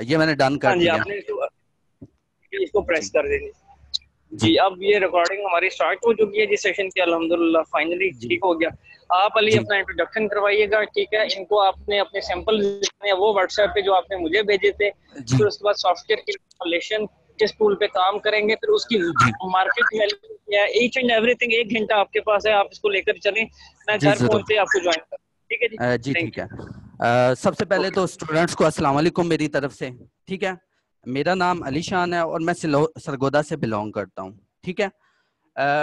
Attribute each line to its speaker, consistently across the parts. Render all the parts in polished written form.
Speaker 1: ये मैंने डन
Speaker 2: हाँ
Speaker 1: कर
Speaker 2: जी,
Speaker 1: दिया।
Speaker 2: आपने इसको प्रेस
Speaker 1: जी
Speaker 2: कर देंगे।
Speaker 1: जी
Speaker 2: जी, अब ये रिकॉर्डिंग हमारी स्टार्ट हो चुकी है जिस सेशन की, अल्हम्दुलिल्लाह फाइनली
Speaker 1: जी
Speaker 2: ठीक हो गया। आप अली
Speaker 1: जी
Speaker 2: अपना इंट्रोडक्शन करवाइएगा, ठीक है। इनको आपने अपने सैंपल वो व्हाट्सएप पे जो आपने मुझे भेजे थे,
Speaker 1: जी
Speaker 2: फिर उसके बाद सॉफ्टवेयर की इंस्टॉलेशन, किस टूल पे काम करेंगे, फिर उसकी
Speaker 1: जी
Speaker 2: मार्केट वैल्यू क्या है, ईच एंड एवरीथिंग 1 घंटा आपके पास है, आप इसको लेकर चलें। मैं
Speaker 1: जी
Speaker 2: घर
Speaker 1: जरूर।
Speaker 2: पहुंचते आपको ज्वाइन कर, ठीक है जी।
Speaker 1: जी
Speaker 2: थैंक
Speaker 1: ठीक है।
Speaker 2: यू।
Speaker 1: सबसे पहले
Speaker 2: ओके।
Speaker 1: तो स्टूडेंट्स को अस्सलाम वालेकुम मेरी तरफ से। ठीक है, मेरा नाम अली शान है और मैं सरगोदा से बिलोंग करता हूँ। ठीक है,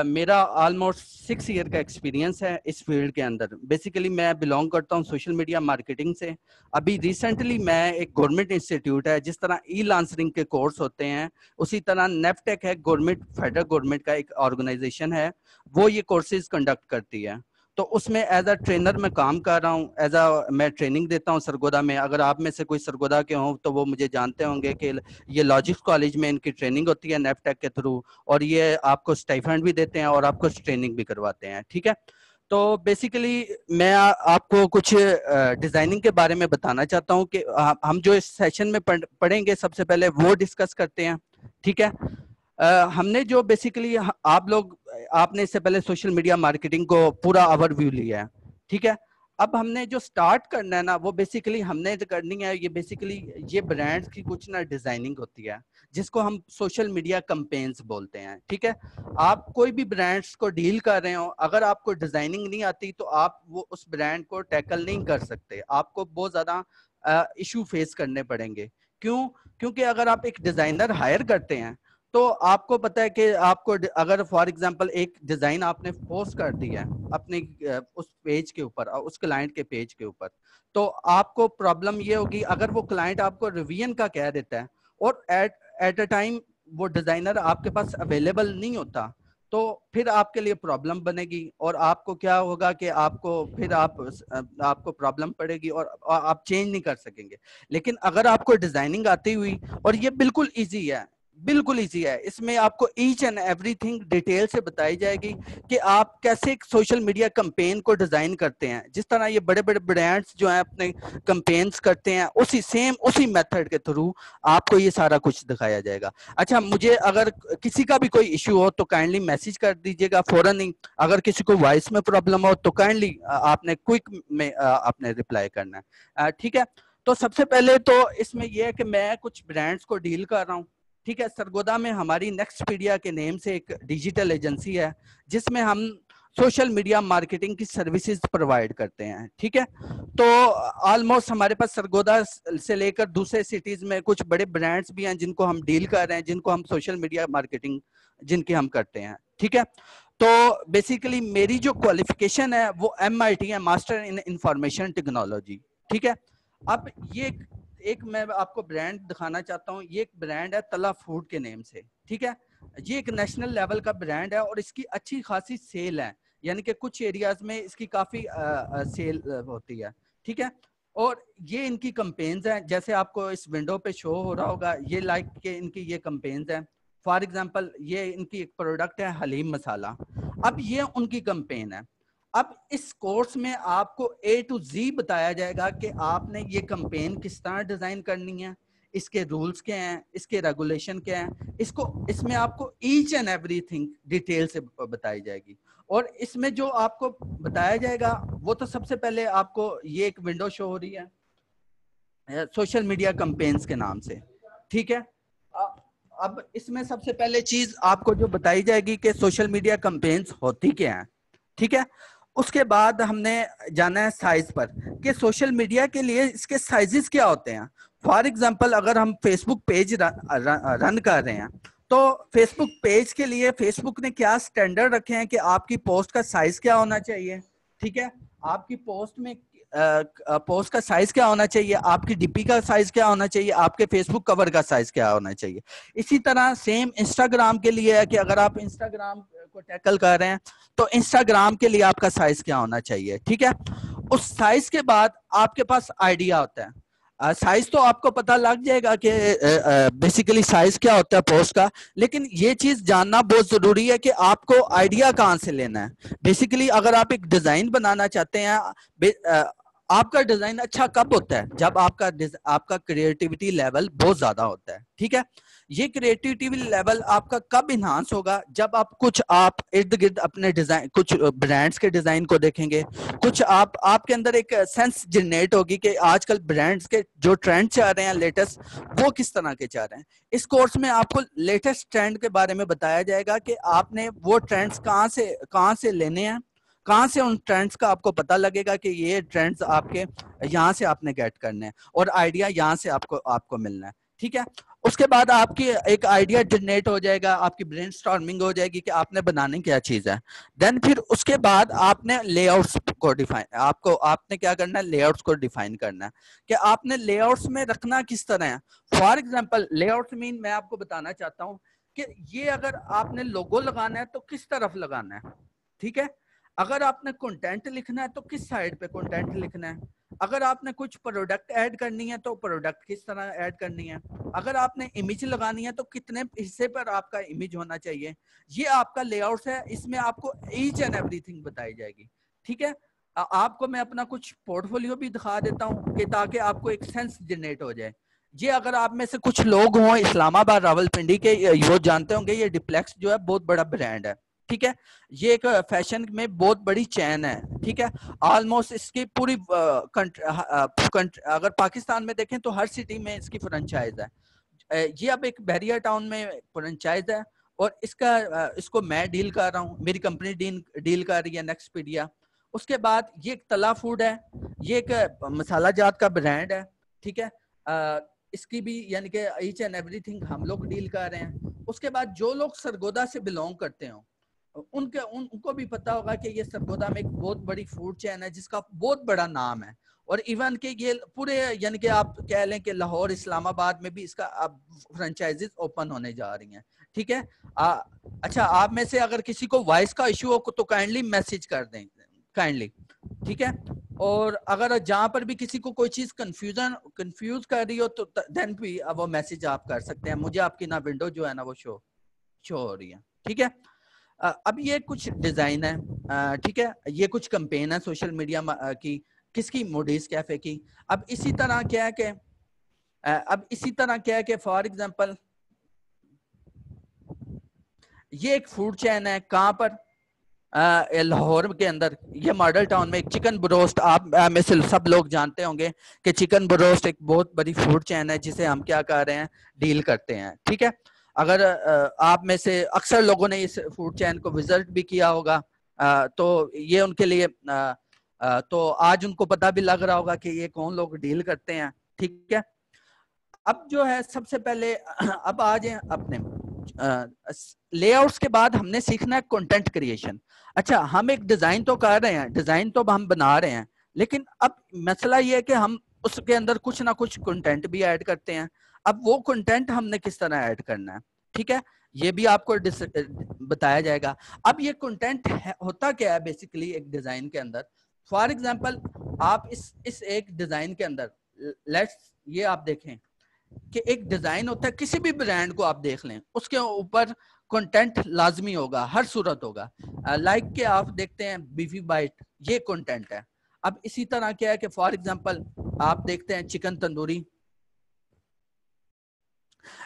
Speaker 1: मेरा ऑलमोस्ट 6 ईयर का एक्सपीरियंस है इस फील्ड के अंदर। बेसिकली मैं बिलोंग करता हूँ सोशल मीडिया मार्केटिंग से। अभी रिसेंटली मैं एक गवर्नमेंट इंस्टीट्यूट है, जिस तरह ई लांसरिंग के कोर्स होते हैं उसी तरह नेफ्टेक है, गवर्नमेंट फेडरल गवर्नमेंट का एक ऑर्गेनाइजेशन है, वो ये कोर्सेज कंडक्ट करती है। तो उसमें एज अ ट्रेनर मैं काम कर रहा हूँ, एज अ मैं ट्रेनिंग देता हूँ सरगोदा में। अगर आप में से कोई सरगोदा के हों तो वो मुझे जानते होंगे कि ये लॉजिक्स कॉलेज में इनकी ट्रेनिंग होती है नेफ्टेक के थ्रू, और ये आपको स्टाइफंड भी देते हैं और आपको ट्रेनिंग भी करवाते हैं। ठीक है, तो बेसिकली मैं आपको कुछ डिजाइनिंग के बारे में बताना चाहता हूँ कि हम जो इस सेशन में पढ़ेंगे सबसे पहले वो डिस्कस करते हैं। ठीक है, हमने जो बेसिकली आप लोग आपने इससे पहले सोशल मीडिया मार्केटिंग को पूरा ओवरव्यू लिया है। ठीक है, अब हमने जो स्टार्ट करना है ना, वो बेसिकली हमने जो करनी है, ये बेसिकली ये ब्रांड्स की कुछ ना डिजाइनिंग होती है, जिसको हम सोशल मीडिया कैंपेन्स बोलते हैं। ठीक है, आप कोई भी ब्रांड्स को डील कर रहे हो, अगर आपको डिजाइनिंग नहीं आती तो आप वो उस ब्रांड को टैकल नहीं कर सकते, आपको बहुत ज्यादा इशू फेस करने पड़ेंगे। क्यों? क्योंकि अगर आप एक डिजाइनर हायर करते हैं तो आपको पता है कि आपको अगर फॉर एग्जांपल एक डिजाइन आपने पोस्ट कर दी है अपने उस पेज के ऊपर, उस क्लाइंट के पेज के ऊपर, तो आपको प्रॉब्लम ये होगी अगर वो क्लाइंट आपको रिवीजन का कह देता है और एट अ टाइम वो डिजाइनर आपके पास अवेलेबल नहीं होता, तो फिर आपके लिए प्रॉब्लम बनेगी और आपको क्या होगा कि आपको फिर आपको प्रॉब्लम पड़ेगी और आप चेंज नहीं कर सकेंगे। लेकिन अगर आपको डिजाइनिंग आती हुई, और ये बिल्कुल इजी है, बिल्कुल इजी है, इसमें आपको ईच एंड एवरीथिंग डिटेल से बताई जाएगी कि आप कैसे एक सोशल मीडिया कैंपेन को डिजाइन करते हैं। जिस तरह ये बड़े बड़े ब्रांड्स जो हैं अपने कैंपेन्स करते हैं, उसी मेथड के थ्रू आपको ये सारा कुछ दिखाया जाएगा। अच्छा, मुझे अगर किसी का भी कोई इश्यू हो तो काइंडली मैसेज कर दीजिएगा फौरन ही। अगर किसी को वॉइस में प्रॉब्लम हो तो काइंडली आपने क्विक में आपने रिप्लाई करना है। ठीक है, तो सबसे पहले तो इसमें यह है कि मैं कुछ ब्रांड्स को डील कर रहा हूँ। ठीक है, सरगोदा में हमारी नेक्स्टपीडिया के नेम से एक डिजिटल एजेंसी है, जिसमें हम सोशल मीडिया मार्केटिंग की सर्विसेज प्रोवाइड करते हैं। ठीक है, तो ऑलमोस्ट हमारे पास सरगोदा से लेकर दूसरे सिटीज में कुछ बड़े ब्रांड्स भी हैं जिनको हम डील कर रहे हैं, जिनको हम सोशल मीडिया मार्केटिंग जिनकी हम करते हैं। ठीक है, तो बेसिकली मेरी जो क्वालिफिकेशन है वो MIT है, मास्टर इन इंफॉर्मेशन टेक्नोलॉजी। ठीक है, अब ये एक मैं आपको ब्रांड दिखाना चाहता हूँ। ये एक ब्रांड है तला फूड के नेम से। ठीक है, ये एक नेशनल लेवल का ब्रांड है और इसकी अच्छी खासी सेल है, यानी कि कुछ एरियाज में इसकी काफी सेल होती है। ठीक है, और ये इनकी कैंपेन्स हैं, जैसे आपको इस विंडो पे शो हो रहा होगा, ये लाइक के इनकी ये कैंपेन्स हैं। फॉर एग्जांपल ये इनकी एक प्रोडक्ट है हलीम मसाला, अब ये उनकी कैंपेन है। अब इस कोर्स में आपको A to Z बताया जाएगा कि आपने ये कैंपेन किस तरह डिजाइन करनी है, इसके रूल्स क्या हैं, इसके रेगुलेशन क्या हैं, इसमें आपको ईच एंड एवरीथिंग डिटेल से बताई जाएगी। और इसमें जो आपको बताया जाएगा वो तो सबसे पहले आपको ये एक विंडो शो हो रही है सोशल मीडिया कैंपेन्स के नाम से। ठीक है, अब इसमें सबसे पहले चीज आपको जो बताई जाएगी कि सोशल मीडिया कैंपेन्स होती क्या है। ठीक है, उसके बाद हमने जाना है साइज पर कि सोशल मीडिया के लिए इसके साइजेस क्या होते हैं। फॉर एग्जांपल अगर हम फेसबुक पेज रन कर रहे हैं तो फेसबुक पेज के लिए फेसबुक ने क्या स्टैंडर्ड रखे हैं कि आपकी पोस्ट का साइज क्या होना चाहिए। ठीक है, आपकी पोस्ट में पोस्ट का साइज क्या होना चाहिए, आपकी डीपी का साइज क्या होना चाहिए, आपके फेसबुक कवर का साइज क्या होना चाहिए। इसी तरह सेम इंस्टाग्राम के लिए है कि अगर आप इंस्टाग्राम को टैकल कर रहे हैं तो इंस्टाग्राम के लिए आपका साइज क्या होना चाहिए। ठीक है, उस साइज के बाद आपके पास आइडिया होता है। साइज तो आपको पता लग जाएगा कि बेसिकली साइज क्या होता है पोस्ट का, लेकिन ये चीज जानना बहुत जरूरी है कि आपको आइडिया कहाँ से लेना है। बेसिकली अगर आप एक डिजाइन बनाना चाहते हैं, आपका डिजाइन अच्छा कब होता है? जब आपका क्रिएटिविटी लेवल बहुत ज्यादा होता है, ठीक है। ये क्रिएटिविटी लेवल आपका कब इन्हांस होगा? जब आप इर्द गिर्द अपने डिजाइन, कुछ ब्रांड्स के डिजाइन को देखेंगे, कुछ आपके अंदर एक सेंस जनरेट होगी कि आजकल ब्रांड्स के जो ट्रेंड चाह रहे हैं लेटेस्ट, वो किस तरह के चाह रहे हैं। इस कोर्स में आपको लेटेस्ट ट्रेंड के बारे में बताया जाएगा कि आपने वो ट्रेंड्स कहाँ से लेने हैं, कहाँ से उन ट्रेंड्स का आपको पता लगेगा कि ये ट्रेंड्स आपके यहाँ से आपने गेट करने हैं और आइडिया यहाँ से आपको मिलना है, ठीक है। उसके बाद आपकी एक आइडिया जनरेट हो जाएगा, आपकी ब्रेनस्टॉर्मिंग हो जाएगी कि आपने बनाने क्या चीज है। देन फिर उसके बाद आपने लेआउट्स को आपने क्या करना है, लेआउट्स को डिफाइन करना है कि आपने लेआउट्स में रखना किस तरह है। फॉर एग्जाम्पल लेआउट्स मीन मैं आपको बताना चाहता हूँ कि ये अगर आपने लोगो लगाना है तो किस तरफ लगाना है, ठीक है। अगर आपने कंटेंट लिखना है तो किस साइड पे कंटेंट लिखना है। अगर आपने कुछ प्रोडक्ट ऐड करनी है तो प्रोडक्ट किस तरह ऐड करनी है। अगर आपने इमेज लगानी है तो कितने हिस्से पर आपका इमेज होना चाहिए। ये आपका लेआउट है, इसमें आपको ईच एंड एवरीथिंग बताई जाएगी, ठीक है। आपको मैं अपना कुछ पोर्टफोलियो भी दिखा देता हूँ कि ताकि आपको एक सेंस जनरेट हो जाए। ये अगर आप में से कुछ लोग हों इस्लामाबाद रावलपिंडी के, वो जानते होंगे ये डिप्लेक्स जो है बहुत बड़ा ब्रांड है, ठीक है। ये एक फैशन में बहुत बड़ी चैन है, ठीक है। ऑलमोस्ट इसकी पूरी अगर पाकिस्तान में देखें तो हर सिटी में इसकी फ्रेंचाइज है। ये अब एक बैरियर टाउन में फ्रेंचाइज है और इसको मैं डील कर रहा हूँ, मेरी कंपनी डील कर रही है नेक्सपीडिया। उसके बाद ये एक तला फूड है, ये एक मसाला जात का ब्रांड है, ठीक है। इसकी भी यानी कि ईच एंड एवरीथिंग हम लोग डील कर रहे हैं। उसके बाद जो लोग सरगोदा से बिलोंग करते हो उनको भी पता होगा कि ये सरगोदा में एक बहुत बड़ी फूड चेन है जिसका बहुत बड़ा नाम है। और इवन के ये पूरे यानी कि आप कह लें कि लाहौर इस्लामाबाद में भी इसका अब फ्रेंचाइजेस ओपन होने जा रही हैं, ठीक है। अच्छा, आप में से अगर किसी को वॉइस का इशू हो तो काइंडली मैसेज कर दें, काइंडली, ठीक है। और अगर जहां पर भी किसी को कोई चीज कंफ्यूज कर रही हो तो देन भी वो मैसेज आप कर सकते हैं। मुझे आपकी ना विंडो जो है ना वो शो हो रही है, ठीक है। अब ये कुछ डिजाइन है, ठीक है। ये कुछ कैंपेन है सोशल मीडिया की, किसकी, मूडीज कैफे की। अब इसी तरह क्या है कि फॉर एग्जांपल ये एक फूड चेन है, कहां पर, लाहौर के अंदर, ये मॉडल टाउन में एक चिकन ब्रोस्ट, आप में से सब लोग जानते होंगे कि चिकन ब्रोस्ट एक बहुत बड़ी फूड चेन है जिसे हम क्या कर रहे हैं, डील करते हैं, ठीक है। अगर आप में से अक्सर लोगों ने इस फूड चेन को विजिट भी किया होगा, तो ये उनके लिए तो आज उनको पता भी लग रहा होगा कि ये कौन लोग डील करते हैं, ठीक है। अब जो है सबसे पहले अब आ जाए अपने लेआउट्स के बाद हमने सीखना है कंटेंट क्रिएशन। अच्छा, हम एक डिजाइन तो कर रहे हैं, डिजाइन तो हम बना रहे हैं, लेकिन अब मसला ये है कि हम उसके अंदर कुछ ना कुछ कंटेंट भी ऐड करते हैं। अब वो कंटेंट हमने किस तरह ऐड करना है, ठीक है, ये भी आपको बताया जाएगा। अब ये कंटेंट होता क्या है बेसिकली एक डिजाइन के अंदर। फॉर एग्जांपल आप इस एक डिजाइन के अंदर लेट्स ये आप देखें कि एक डिजाइन होता है, किसी भी ब्रांड को आप देख लें उसके ऊपर कंटेंट लाजमी होगा, हर सूरत होगा। लाइक के आप देखते हैं बीफी बाइट, ये कंटेंट है। अब इसी तरह क्या है कि फॉर एग्जांपल आप देखते हैं चिकन तंदूरी,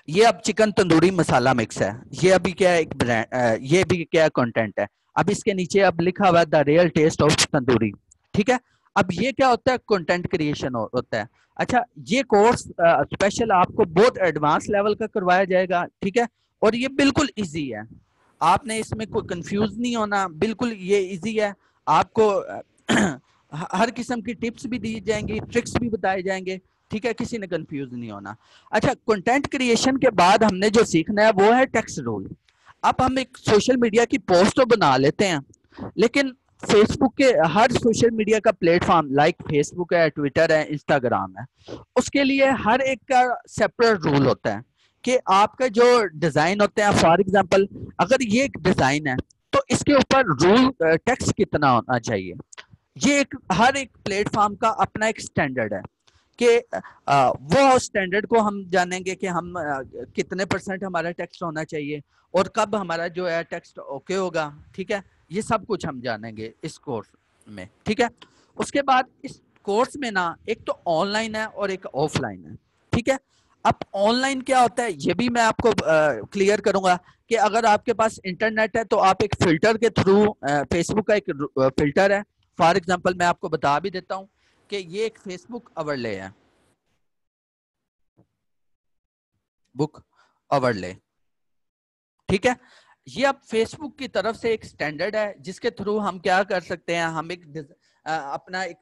Speaker 1: ये अब चिकन तंदूरी मसाला मिक्स है, ये अभी क्या है एक ब्रांड, ये भी क्या कंटेंट है। अब इसके नीचे अब लिखा हुआ है the real test of tandoori, ठीक है। अब ये क्या होता है, कंटेंट क्रिएशन होता है। अच्छा, ये कोर्स स्पेशल आपको बहुत एडवांस लेवल का करवाया जाएगा, ठीक है। और ये बिल्कुल इजी है, आपने इसमें कोई कंफ्यूज नहीं होना, बिल्कुल ये इजी है। आपको हर किस्म की टिप्स भी दी जाएंगी, ट्रिक्स भी बताए जाएंगे, ठीक है, किसी ने कंफ्यूज नहीं होना। अच्छा, कंटेंट क्रिएशन के बाद हमने जो सीखना है वो है टेक्स्ट रूल। अब हम एक सोशल मीडिया की पोस्ट तो बना लेते हैं, लेकिन फेसबुक के हर सोशल मीडिया का प्लेटफॉर्म लाइक फेसबुक है, ट्विटर है, इंस्टाग्राम है, उसके लिए हर एक का सेपरेट रूल होता है कि आपका जो डिजाइन होते हैं, फॉर एग्जांपल अगर ये एक डिजाइन है तो इसके ऊपर रूल टेक्स्ट कितना होना चाहिए। ये एक हर एक प्लेटफॉर्म का अपना एक स्टैंडर्ड है कि वो स्टैंडर्ड को हम जानेंगे कि हम कितने % हमारा टेक्स्ट होना चाहिए और कब हमारा जो है टेक्स्ट ओके होगा, ठीक है। ये सब कुछ हम जानेंगे इस कोर्स में, ठीक है। उसके बाद इस कोर्स में ना एक तो ऑनलाइन है और एक ऑफलाइन है, ठीक है। अब ऑनलाइन क्या होता है ये भी मैं आपको क्लियर करूंगा कि अगर आपके पास इंटरनेट है तो आप एक फिल्टर के थ्रू, फेसबुक का एक फिल्टर है, फॉर एग्जांपल मैं आपको बता भी देता हूं कि ये एक फेसबुक ओवरले है, बुक ओवरले, ठीक है। ये अब फेसबुक की तरफ से एक स्टैंडर्ड है जिसके थ्रू हम क्या कर सकते हैं, हम एक अपना एक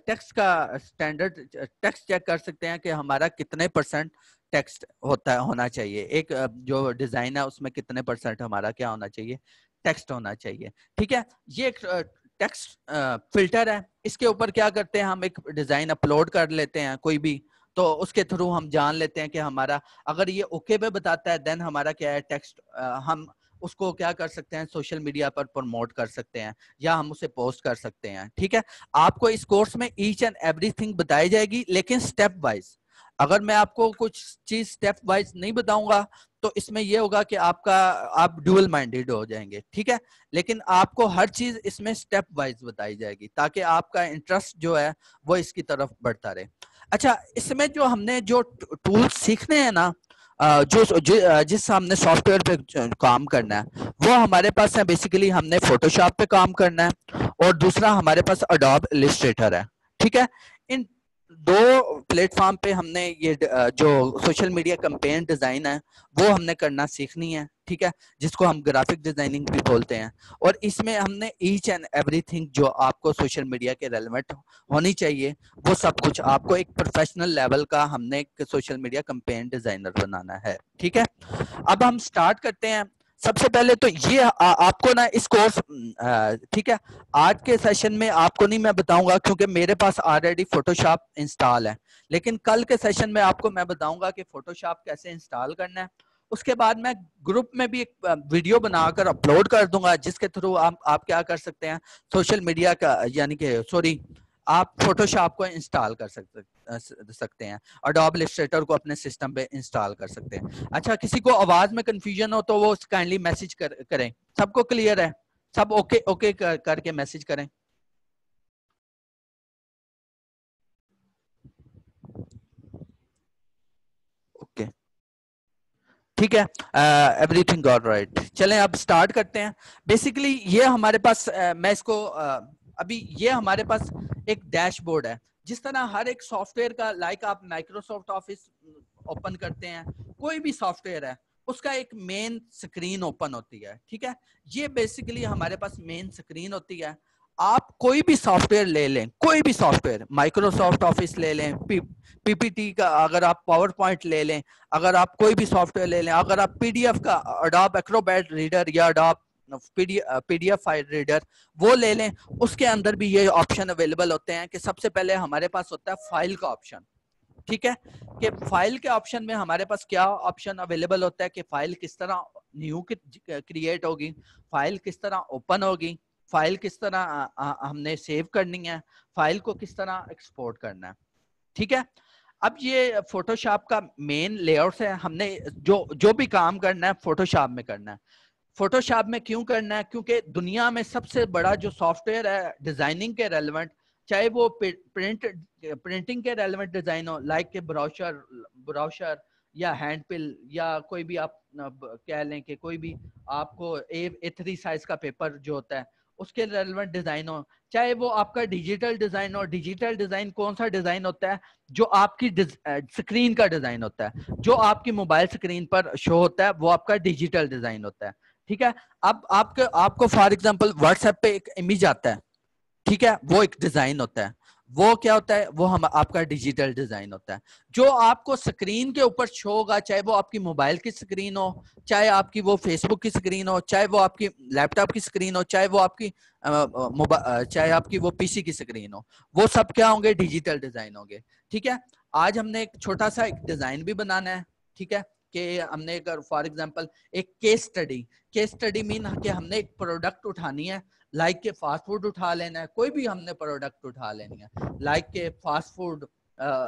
Speaker 1: टेक्स्ट का स्टैंडर्ड टेक्स्ट चेक कर सकते हैं कि हमारा कितने % टेक्स्ट होना चाहिए, एक जो डिजाइन है उसमें कितने % हमारा क्या होना चाहिए, टेक्स्ट होना चाहिए, ठीक है। ये एक टेक्स्ट फिल्टर है, इसके ऊपर क्या करते हैं, हम एक डिजाइन अपलोड कर लेते हैं कोई भी, तो उसके थ्रू हम जान लेते हैं कि हमारा अगर ये ओके पे बताता है देन हमारा क्या है टेक्स्ट, हम उसको क्या कर सकते हैं सोशल मीडिया पर प्रमोट कर सकते हैं या हम उसे पोस्ट कर सकते हैं, ठीक है। आपको इस कोर्स में ईच एंड एवरीथिंग बताई जाएगी लेकिन स्टेप वाइज। अगर मैं आपको कुछ चीज स्टेप वाइज नहीं बताऊंगा तो इसमें यह होगा कि आप ड्यूअल माइंडेड हो जाएंगे, ठीक है। लेकिन आपको हर चीज इसमें स्टेप वाइज बताई जाएगी ताकि आपका इंटरेस्ट जो है वो इसकी तरफ बढ़ता रहे। अच्छा, इसमें जो हमने जो टूल्स सीखने हैं ना, जिस हमने सॉफ्टवेयर पे काम करना है वो हमारे पास है, बेसिकली हमने फोटोशॉप पे काम करना है और दूसरा हमारे पास अडोब इलस्ट्रेटर है, ठीक है। इन दो प्लेटफॉर्म पे हमने ये जो सोशल मीडिया कैंपेन डिजाइन है वो हमने करना सीखनी है, ठीक है, जिसको हम ग्राफिक डिजाइनिंग भी बोलते हैं। और इसमें हमने ईच एंड एवरीथिंग जो आपको सोशल मीडिया के रेलेवेंट होनी चाहिए वो सब कुछ आपको एक प्रोफेशनल लेवल का हमने एक सोशल मीडिया कैंपेन डिजाइनर बनाना है, ठीक है। अब हम स्टार्ट करते हैं। सबसे पहले तो ये आपको ना इस कोर्स, ठीक है, आज के सेशन में आपको नहीं मैं बताऊंगा क्योंकि मेरे पास ऑलरेडी फोटोशॉप इंस्टॉल है, लेकिन कल के सेशन में आपको मैं बताऊंगा कि फोटोशॉप कैसे इंस्टॉल करना है। उसके बाद मैं ग्रुप में भी एक वीडियो बनाकर अपलोड कर दूंगा जिसके थ्रू आप क्या कर सकते हैं सोशल मीडिया का, यानी कि सॉरी, आप फोटोशॉप को इंस्टॉल कर सकते हैं, अडोब इलस्ट्रेटर को अपने सिस्टम पे इंस्टॉल कर सकते हैं। अच्छा, किसी को आवाज में कंफ्यूजन हो तो वो काइंडली मैसेज करें। सबको क्लियर है? सब ओके ओके करके मैसेज करें। ओके, ठीक है, एवरीथिंग ऑल राइट। चलें अब स्टार्ट करते हैं। बेसिकली ये हमारे पास मैं इसको अभी ये हमारे पास एक डैशबोर्ड है। जिस तरह हर एक सॉफ्टवेयर का, लाइक आप माइक्रोसॉफ्ट ऑफिस ओपन करते हैं, कोई भी सॉफ्टवेयर है उसका एक मेन स्क्रीन ओपन होती है, ठीक है। ये बेसिकली हमारे पास मेन स्क्रीन होती है। आप कोई भी सॉफ्टवेयर ले लें, कोई भी सॉफ्टवेयर, माइक्रोसॉफ्ट ऑफिस ले लें, पीपीटी का, अगर आप पावर पॉइंट ले लें, अगर आप कोई भी सॉफ्टवेयर ले लें, अगर आप पीडीएफ का अडोब एक्रोबैट रीडर या अडोब पीडीएफ फाइल रीडर वो ले लें, उसके अंदर भी ये ऑप्शन अवेलेबल होते हैं कि सबसे पहले हमारे पास होता है फाइल का ऑप्शन, ठीक है। कि फाइल के ऑप्शन में हमारे पास क्या ऑप्शन अवेलेबल होता है कि फाइल किस तरह न्यू क्रिएट होगी, फाइल किस तरह ओपन होगी, फाइल किस तरह हमने सेव करनी है, फाइल को किस तरह एक्सपोर्ट करना है, ठीक है। अब ये फोटोशॉप का मेन लेआउट है। हमने जो भी काम करना है फोटोशॉप में करना है। फोटोशॉप में क्यों करना है? क्योंकि दुनिया में सबसे बड़ा जो सॉफ्टवेयर है डिजाइनिंग के रेलेवेंट, चाहे वो प्रिंटिंग के रेलेवेंट डिजाइन हो, लाइक के ब्राउशर या हैंड पिल, या कोई भी आप कह लें कि कोई भी आपको A3 साइज का पेपर जो होता है उसके रेलेवेंट डिजाइन हो, चाहे वो आपका डिजिटल डिजाइन हो। डिजिटल डिजाइन कौन सा डिजाइन होता है? जो आपकी स्क्रीन का डिजाइन होता है, जो आपकी मोबाइल स्क्रीन पर शो होता है वो आपका डिजिटल डिजाइन होता है, ठीक है। अब आपको फॉर एग्जांपल व्हाट्सएप पे एक इमेज आता है, ठीक है, वो एक डिजाइन होता है। वो क्या होता है? वो हम आपका डिजिटल डिजाइन होता है। जो आपको स्क्रीन के ऊपर शो होगा, चाहे वो आपकी मोबाइल की स्क्रीन हो, चाहे आपकी वो फेसबुक की स्क्रीन हो, चाहे वो आपकी लैपटॉप की स्क्रीन हो, चाहे वो आपकी चाहे आपकी वो पीसी की स्क्रीन हो, वो सब क्या होंगे? डिजिटल डिजाइन होंगे, ठीक है। आज हमने एक छोटा सा एक डिजाइन भी बनाना है, ठीक है, कि हमने अगर फॉर एग्जांपल एक केस स्टडी मीन कि हमने एक प्रोडक्ट उठानी है, लाइक के फास्ट फूड उठा लेना है, कोई भी हमने प्रोडक्ट उठा लेनी है, लाइक के फास्ट फूड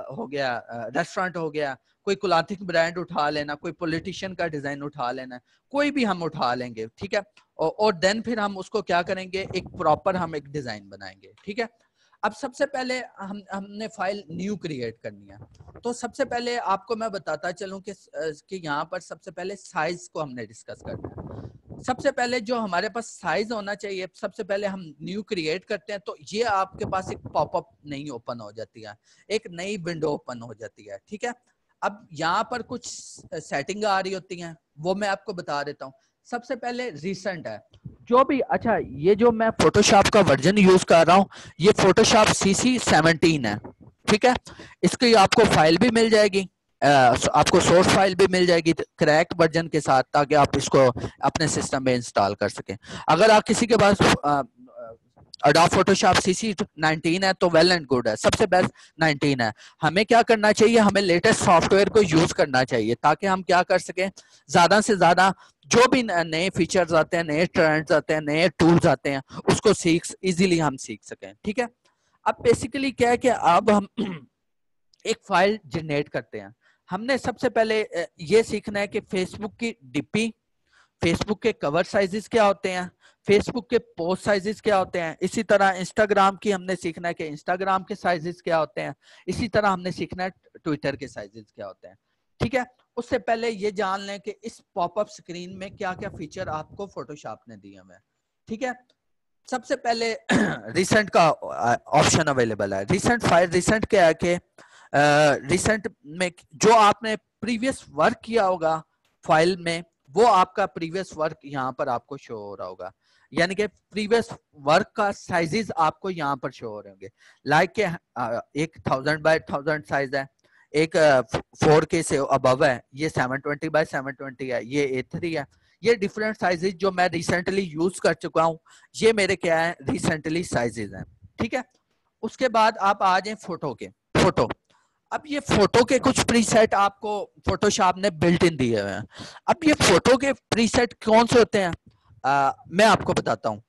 Speaker 1: हो गया, रेस्टोरेंट हो गया, कोई क्लॉथिंग ब्रांड उठा लेना, कोई पॉलिटिशियन का डिजाइन उठा लेना है, कोई भी हम उठा लेंगे, ठीक है। और देन फिर हम उसको क्या करेंगे? एक प्रॉपर हम एक डिजाइन बनाएंगे, ठीक है।
Speaker 3: अब सबसे पहले हमने फाइल न्यू क्रिएट करनी है। तो सबसे पहले आपको मैं बताता चलूं कि यहाँ पर सबसे पहले साइज को हमने डिस्कस करना है। सबसे पहले जो हमारे पास साइज होना चाहिए, सबसे पहले हम न्यू क्रिएट करते हैं तो ये आपके पास एक पॉपअप नई ओपन हो जाती है, एक नई विंडो ओपन हो जाती है, ठीक है। अब यहाँ पर कुछ सेटिंग आ रही होती हैं, वो मैं आपको बता देता हूँ। सबसे पहले रिसेंट है जो भी, अच्छा ये जो मैं फोटोशॉप का वर्जन यूज कर रहा हूँ ये फोटोशॉप CC 17 है, ठीक है। इसकी आपको फाइल भी मिल जाएगी, आपको सोर्स फाइल भी मिल जाएगी क्रैक वर्जन के साथ, ताकि आप इसको अपने सिस्टम में इंस्टॉल कर सकें। अगर आप किसी के पास अडोब फोटोशॉप CC 19 है तो वेल एंड गुड है, सबसे बेस्ट 19 है। हमें क्या करना चाहिए, हमें लेटेस्ट सॉफ्टवेयर को यूज करना चाहिए ताकि हम क्या कर सकें, ज्यादा से ज्यादा जो भी नए फीचर्स आते हैं, नए ट्रेंड्स आते हैं, नए टूल्स आते हैं, उसको इजीली हम सीख सकें, ठीक है। अब बेसिकली क्या है कि अब हम एक फाइल जनरेट करते हैं। हमने सबसे पहले ये सीखना है कि फेसबुक की डीपी, फेसबुक के कवर साइजेस क्या होते हैं, फेसबुक के पोस्ट साइजेस क्या होते हैं। इसी तरह इंस्टाग्राम की हमने सीखना है कि इंस्टाग्राम के साइजेस क्या होते हैं। इसी तरह हमने सीखना है ट्विटर के साइजेस क्या होते हैं, ठीक है। उससे पहले ये जान लें कि इस पॉपअप स्क्रीन में क्या क्या फीचर आपको फोटोशॉप ने दिए हुए हैं, ठीक है। सबसे पहले रिसेंट का ऑप्शन अवेलेबल है। रिसेंट फाइल, रिसेंट क्या है कि रिसेंट में जो आपने प्रीवियस वर्क किया होगा फाइल में, वो आपका प्रीवियस वर्क यहाँ पर आपको शो हो रहा होगा, यानी कि प्रीवियस वर्क का साइजेस आपको यहाँ पर शो हो रहे होंगे। लाइक के एक 1000 बाय 1000 साइज है, एक 4K से अबव है, ये 720 बाय 720 है, ये A3 है। ये डिफरेंट साइजेस जो मैं रिसेंटली यूज कर चुका हूँ, ये मेरे क्या है रिसेंटली साइजेस हैं, ठीक है। उसके बाद आप आ जाए फोटो के, फोटो। अब ये फोटो के कुछ प्रीसेट आपको फोटोशॉप ने बिल्ट इन दिए हुए हैं। अब ये फोटो के प्रीसेट कौन से होते हैं, मैं आपको बताता हूँ।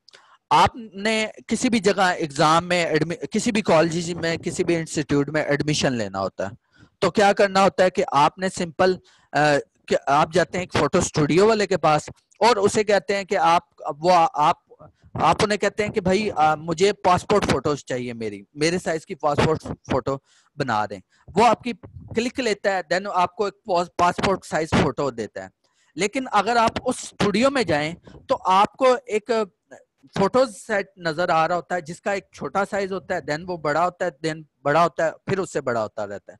Speaker 3: आपने किसी भी जगह एग्जाम में, किसी भी कॉलेज में, किसी भी इंस्टीट्यूट में एडमिशन लेना होता है, तो क्या करना होता है कि आपने सिंपल आप जाते हैं एक फोटो स्टूडियो वाले के पास और उसे कहते हैं कि आप उन्हें कहते हैं कि भाई मुझे पासपोर्ट फोटोज चाहिए, मेरे साइज की पासपोर्ट फोटो बना दें। वो आपकी क्लिक लेता है, देन आपको एक पासपोर्ट साइज फोटो देता है। लेकिन अगर आप उस स्टूडियो में जाएं तो आपको एक फोटो सेट नजर आ रहा होता है जिसका एक छोटा साइज होता है, देन वो बड़ा होता है, देन बड़ा होता है, फिर उससे बड़ा होता रहता है।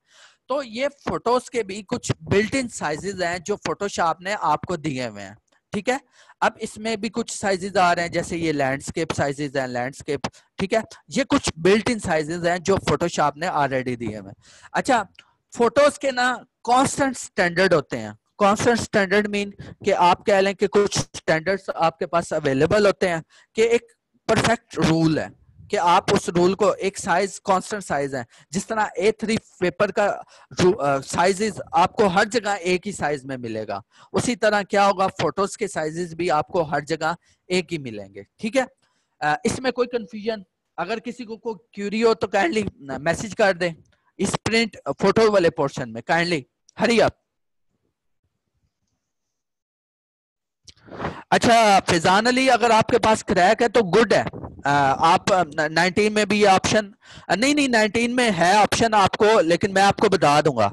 Speaker 3: तो ये फोटोज के भी कुछ बिल्ट इन साइजेस हैं जो फोटोशॉप ने आपको दिए हुए हैं, ठीक है। अब इसमें भी कुछ साइजेस आ रहे हैं, जैसे ये लैंडस्केप साइजेस हैं, लैंडस्केप, ठीक है। ये कुछ बिल्ट इन साइजेस हैं जो फोटोशॉप ने ऑलरेडी दिए हुए। अच्छा, फोटोज के ना कांस्टेंट स्टैंडर्ड होते हैं। कांस्टेंट स्टैंडर्ड मीन कि आप कह लें कि कुछ स्टैंडर्ड्स आपके पास अवेलेबल होते हैं कि एक परफेक्ट रूल है कि आप उस रूल को, एक साइज कांस्टेंट साइज है, जिस तरह A3 पेपर का साइजेस आपको हर जगह एक ही साइज में मिलेगा, उसी तरह क्या होगा फोटोज के साइजेस भी आपको हर जगह एक ही मिलेंगे, ठीक है। इसमें कोई कंफ्यूजन, अगर किसी को क्यूरी हो तो काइंडली मैसेज कर दें इस प्रिंट फोटो वाले पोर्शन में, काइंडली हरी अप। अच्छा फिजान अली, अगर आपके पास क्रैक है तो गुड है, आप 19 में भी ये ऑप्शन, नहीं 19 में है ऑप्शन आपको, लेकिन मैं आपको बता दूंगा।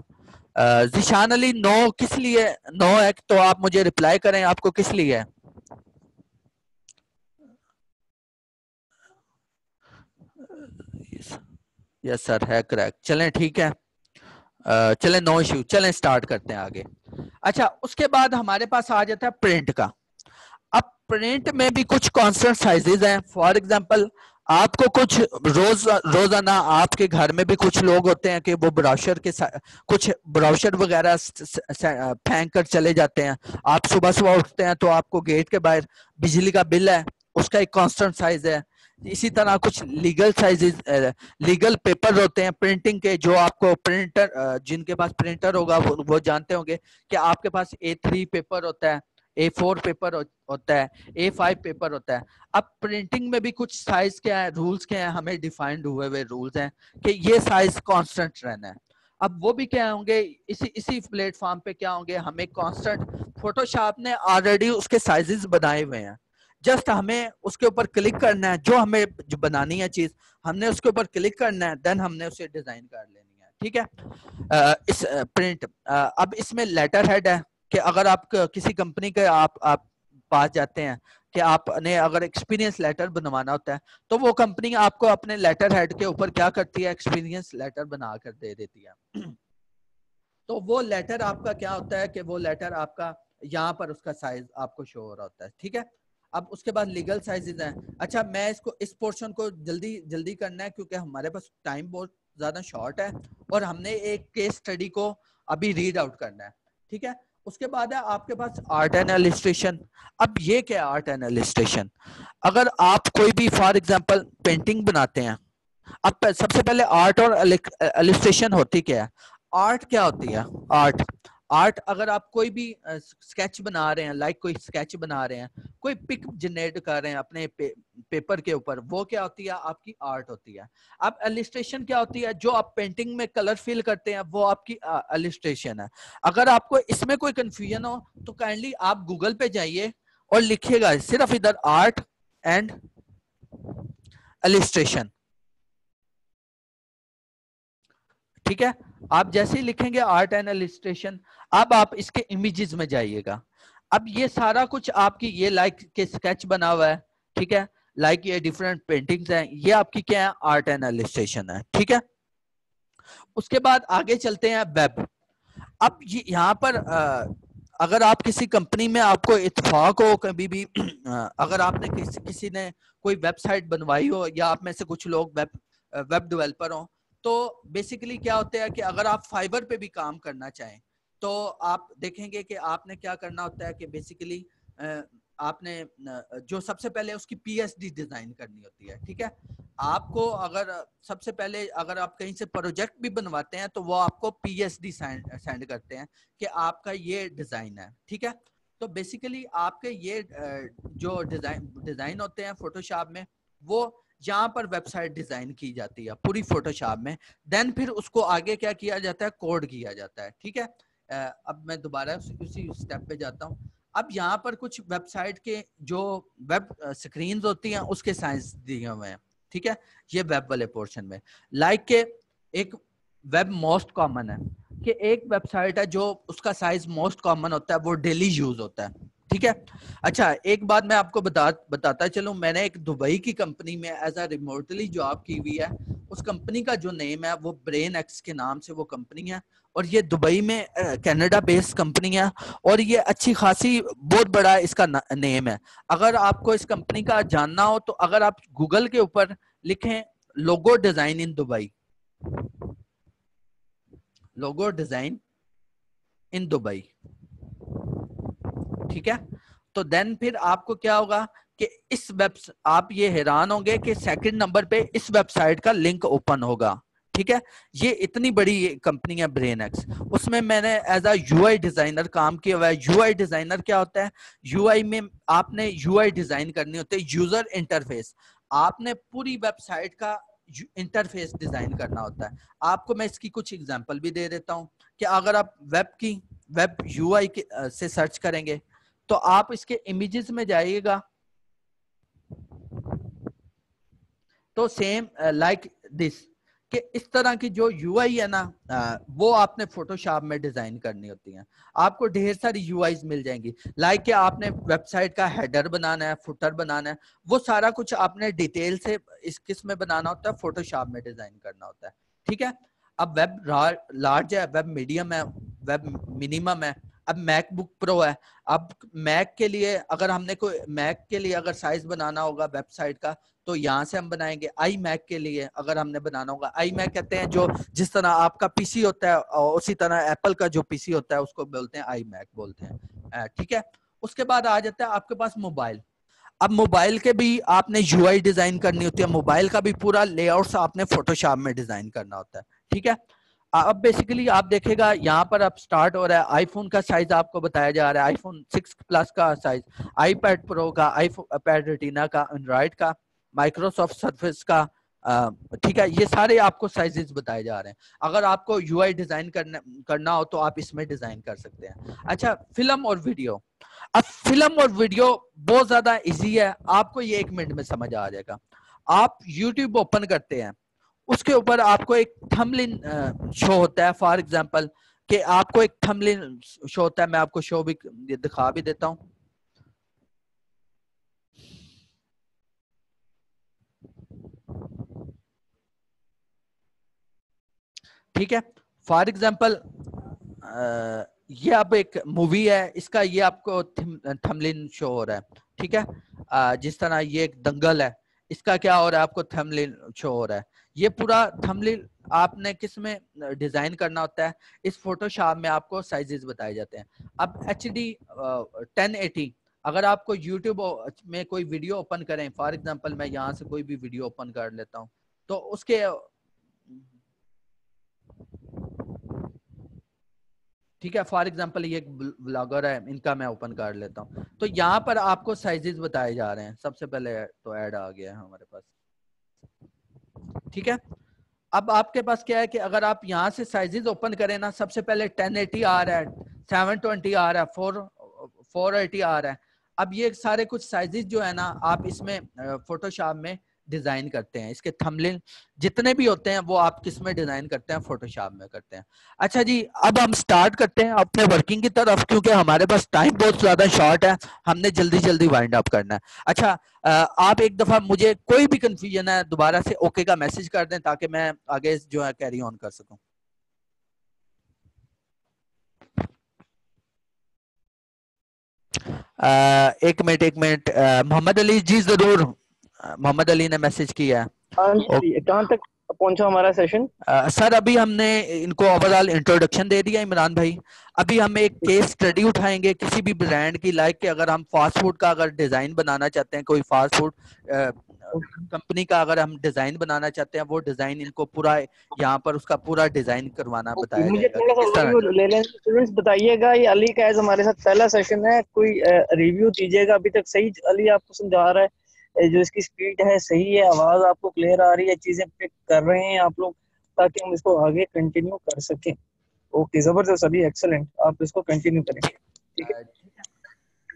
Speaker 3: जिशान अली, नो किस लिए नो है, तो आप मुझे रिप्लाई करें आपको किस लिए है। यस सर है क्रैक, चलें ठीक है, चलें नो इश्यू, चलें स्टार्ट करते हैं आगे। अच्छा, उसके बाद हमारे पास आ जाता है प्रिंट का। अब प्रिंट में भी कुछ कांस्टेंट साइजेस हैं। फॉर एग्जांपल, आपको कुछ रोजाना आपके घर में भी कुछ लोग होते हैं कि वो ब्राउशर के कुछ ब्राउशर वगैरह फेंक कर चले जाते हैं। आप सुबह सुबह उठते हैं तो आपको गेट के बाहर बिजली का बिल है, उसका एक कांस्टेंट साइज है। इसी तरह कुछ लीगल साइजेस, लीगल पेपर होते हैं प्रिंटिंग के, जो आपको प्रिंटर, जिनके पास प्रिंटर होगा वो जानते होंगे कि आपके पास A3 पेपर होता है, A4 पेपर होता है, A5 पेपर होता है। अब प्रिंटिंग में भी कुछ साइज क्या है, रूल्स क्या है, हमें डिफाइंड हुए हुए रूल्स हैं कि ये साइज कांस्टेंट रहना है। अब वो भी क्या होंगे, इसी प्लेटफॉर्म पे क्या होंगे, हमें कांस्टेंट, फोटोशॉप ने ऑलरेडी उसके साइजेस बनाए हुए हैं। जस्ट हमें उसके ऊपर क्लिक करना है, जो हमें जो बनानी है चीज हमने उसके ऊपर क्लिक करना है, देन हमने उसे डिजाइन कर लेनी है, ठीक है। इस प्रिंट अब इसमें लेटर हेड है कि अगर आप किसी कंपनी के आप पास जाते हैं कि आपने अगर एक्सपीरियंस लेटर बनवाना होता है तो वो कंपनी आपको अपने लेटर हेड के ऊपर क्या करती है, एक्सपीरियंस लेटर बना कर दे देती है। तो वो लेटर आपका क्या होता है कि वो लेटर आपका यहाँ पर उसका साइज आपको शो हो रहा होता है, ठीक है। अब उसके बाद लीगल साइजेस हैं। अच्छा, मैं इसको इस पोर्शन को जल्दी जल्दी करना है क्योंकि हमारे पास टाइम बहुत ज्यादा शॉर्ट है और हमने एक केस स्टडी को अभी रीड आउट करना है, ठीक है। उसके बाद है आपके पास आर्ट एंड इलस्ट्रेशन। अब ये क्या है आर्ट एंड इलस्ट्रेशन? अगर आप कोई भी फॉर एग्जांपल पेंटिंग बनाते हैं, अब सबसे पहले आर्ट और इलस्ट्रेशन होती क्या है? आर्ट क्या होती है? आर्ट अगर आप कोई भी स्केच बना रहे हैं, लाइक कोई स्केच बना रहे हैं, कोई पिक जनरेट कर रहे हैं अपने पेपर के ऊपर, वो क्या होती है? आपकी आर्ट होती है। अब इलस्ट्रेशन क्या होती है? जो आप पेंटिंग में कलर फिल करते हैं वो आपकी इलस्ट्रेशन है। अगर आपको इसमें कोई कंफ्यूजन हो तो काइंडली आप गूगल पे जाइए और लिखिएगा सिर्फ इधर आर्ट एंड इलस्ट्रेशन, ठीक है। आप जैसे ही लिखेंगे आर्ट एंड इलस्ट्रेशन, अब आप इसके इमेजेस में जाइएगा। अब ये सारा कुछ आपकी ये लाइक के स्केच बना हुआ है, ठीक है, लाइक ये डिफरेंट पेंटिंग्स हैं, ये आपकी क्या है? आर्ट एंड इलस्ट्रेशन है, ठीक है। उसके बाद आगे चलते हैं वेब। अब ये यहाँ पर अगर आप किसी कंपनी में आपको इत्तेफाक हो कभी भी अगर आपने किसी ने कोई वेबसाइट बनवाई हो या आप में से कुछ लोग वेब डेवलपर हो, तो बेसिकली क्या होता है कि अगर आप फाइबर पे भी काम करना चाहें तो आप देखेंगे कि आपने क्या करना होता है कि बेसिकली आपने जो सबसे पहले उसकी पीएसडी डिजाइन करनी होती है, ठीक है। आपको अगर सबसे पहले अगर आप कहीं से प्रोजेक्ट भी बनवाते हैं तो वो आपको पीएसडी सेंड करते हैं कि आपका ये डिजाइन है, ठीक है। तो बेसिकली आपके ये जो डिजाइन होते हैं फोटोशॉप में, वो जहां पर वेबसाइट डिजाइन की जाती है पूरी फोटोशॉप में, देन फिर उसको आगे क्या किया जाता है? कोड किया जाता है, ठीक है। अब मैं दोबारा उसी स्टेप पे जाता हूँ। अब यहाँ पर कुछ वेबसाइट के जो वेब स्क्रीन होती हैं उसके साइज दिए हुए हैं, ठीक है, ये वेब वाले पोर्शन में। लाइक के एक वेब मोस्ट कॉमन है कि एक वेबसाइट है जो उसका साइज मोस्ट कॉमन होता है, वो डेली यूज होता है, ठीक है। अच्छा, एक बात मैं आपको बताता चलूं, मैंने एक दुबई की कंपनी में एज अ रिमोटली जॉब की हुई है। उस कंपनी का जो नेम है वो ब्रेन एक्स के नाम से वो कंपनी है और ये दुबई में कनाडा बेस्ड कंपनी है और ये अच्छी खासी बहुत बड़ा इसका नेम है। अगर आपको इस कंपनी का जानना हो तो अगर आप गूगल के ऊपर लिखें logo design in Dubai, logo design in Dubai, ठीक है, तो देन फिर आपको क्या होगा कि इस आप ये हैरान होंगे कि सेकंड नंबर पे इस वेबसाइट का लिंक ओपन होगा, ठीक है। ये इतनी बड़ी कंपनी है ब्रेन एक्स, उसमें मैंने एज अ यूआई डिजाइनर काम किया हुआ है। यूआई डिजाइनर क्या होता है? यूआई में आपने यूआई डिजाइन करनी होती है, यूजर इंटरफेस। आपने पूरी वेबसाइट का इंटरफेस डिजाइन करना होता है। आपको मैं इसकी कुछ एग्जांपल भी दे देता हूं कि अगर आप वेब यूआई से सर्च करेंगे तो आप इसके इमेजेस में जाइएगा तो सेम लाइक दिस कि इस तरह की जो यूआई है ना वो आपने फोटोशॉप में डिजाइन करनी होती है। आपको ढेर सारी यूआईज मिल जाएंगी, लाइक कि आपने वेबसाइट का हेडर बनाना है, फुटर बनाना है, वो सारा कुछ आपने डिटेल से इस किस में बनाना होता है? फोटोशॉप में डिजाइन करना होता है, ठीक है। अब वेब लार्ज है, वेब मीडियम है, वेब मिनिमम है, अब मैकबुक प्रो है। अब मैक के लिए अगर हमने कोई मैक के लिए अगर साइज बनाना होगा वेबसाइट का तो यहाँ से हम बनाएंगे। आई मैक के लिए अगर हमने बनाना होगा, आई मैक कहते हैं जो जिस तरह आपका पीसी होता है और उसी तरह एप्पल का जो पीसी होता है उसको बोलते हैं आई मैक बोलते हैं, ठीक है। उसके बाद आ जाता है आपके पास मोबाइल। अब मोबाइल के भी आपने यूआई डिजाइन करनी होती है, मोबाइल का भी पूरा लेआउट आपने फोटोशॉप में डिजाइन करना होता है, ठीक है। अब बेसिकली आप देखेगा यहाँ पर अब स्टार्ट हो रहा है, आईफोन का साइज आपको बताया जा रहा है, आईफोन 6 प्लस का साइज, आईपैड प्रो का, आईपैड रेटिना का, एंड्रॉइड का, माइक्रोसॉफ्ट सर्फेस का, ठीक है, ये सारे आपको साइजेस बताए जा रहे हैं। अगर आपको यूआई डिजाइन करना हो तो आप इसमें डिजाइन कर सकते हैं। अच्छा, फिल्म और वीडियो। अब फिल्म और वीडियो बहुत ज्यादा इजी है, आपको ये 1 मिनट में समझ आ जाएगा। आप YouTube ओपन करते हैं, उसके ऊपर आपको एक थंबनेल शो होता है, फॉर एग्जांपल कि आपको एक थंबनेल शो होता है, मैं आपको शो भी दिखा भी देता हूं। ठीक है, फॉर एग्जांपल ये अब एक मूवी है, इसका ये आपको थंबनेल शो हो रहा है। ठीक है, जिस तरह ये एक दंगल है, इसका क्या हो रहा है, आपको थंबनेल शो हो रहा है। ये पूरा थंबनेल आपने किस में डिजाइन करना होता है, इस फोटोशॉप में आपको साइजेस बताए जाते हैं। अब HD 1080 अगर आपको YouTube में कोई वीडियो ओपन करें, फॉर एग्जांपल मैं यहाँ से कोई भी वीडियो ओपन कर लेता हूँ, तो उसके ठीक है, फॉर एग्जांपल ये एक ब्लॉगर है, इनका मैं ओपन कर लेता हूँ, तो यहाँ पर आपको साइजेस बताए जा रहे हैं। सबसे पहले तो ऐड आ गया है हमारे पास। ठीक है, अब आपके पास क्या है कि अगर आप यहाँ से साइजेस ओपन करें ना, सबसे पहले 1080 आ रहा है, 720 आ रहा है, 480 आ रहा है। अब ये सारे कुछ साइजेस जो है ना, आप इसमें फोटोशॉप में डिजाइन करते हैं। इसके थंबनेल जितने भी होते हैं वो आप किस में डिजाइन करते हैं, फोटोशॉप में करते हैं। अच्छा जी, अब हम स्टार्ट करते हैं अपने वर्किंग की तरफ, क्योंकि हमारे पास टाइम बहुत ज्यादा शॉर्ट है, हमने जल्दी जल्दी वाइंड अप करना है। अच्छा, आप एक दफा मुझे कोई भी कंफ्यूजन है दोबारा से ओके का मैसेज कर दें, ताकि मैं आगे जो है कैरी ऑन कर सकूं। एक मिनट, मोहम्मद अली जी, जरूर। मोहम्मद अली ने मैसेज किया है।
Speaker 2: कहाँ तक पहुंचा हमारा सेशन?
Speaker 3: सर अभी हमने इनको ओवरऑल इंट्रोडक्शन दे दिया इमरान भाई। अभी हम एक केस स्टडी उठाएंगे किसी भी ब्रांड की, लाइक कि अगर हम फास्ट फूड का अगर डिजाइन बनाना चाहते हैं, कोई फास्ट फूड कंपनी का अगर हम डिजाइन बनाना चाहते हैं, वो डिजाइन इनको पूरा यहाँ पर उसका पूरा डिजाइन करवाना बताया
Speaker 2: मुझे
Speaker 3: जाएगा।
Speaker 2: थोड़ा सा ओवरव्यू ले लें स्टूडेंट्स, बताइएगा। ये अली का एज हमारे साथ पहला सेशन है, कोई रिव्यू दीजिएगा। अभी तक सही अली आपको समझा रहा है, जो इसकी स्पीड है सही है, आवाज आपको क्लियर आ रही है, चीजें पिक कर रहे हैं आप लोग, ताकि हम इसको आगे कंटिन्यू कर सकें। ओके, जबरदस्त अली, एक्सेलेंट, आप इसको कंटिन्यू करें। ठीक है,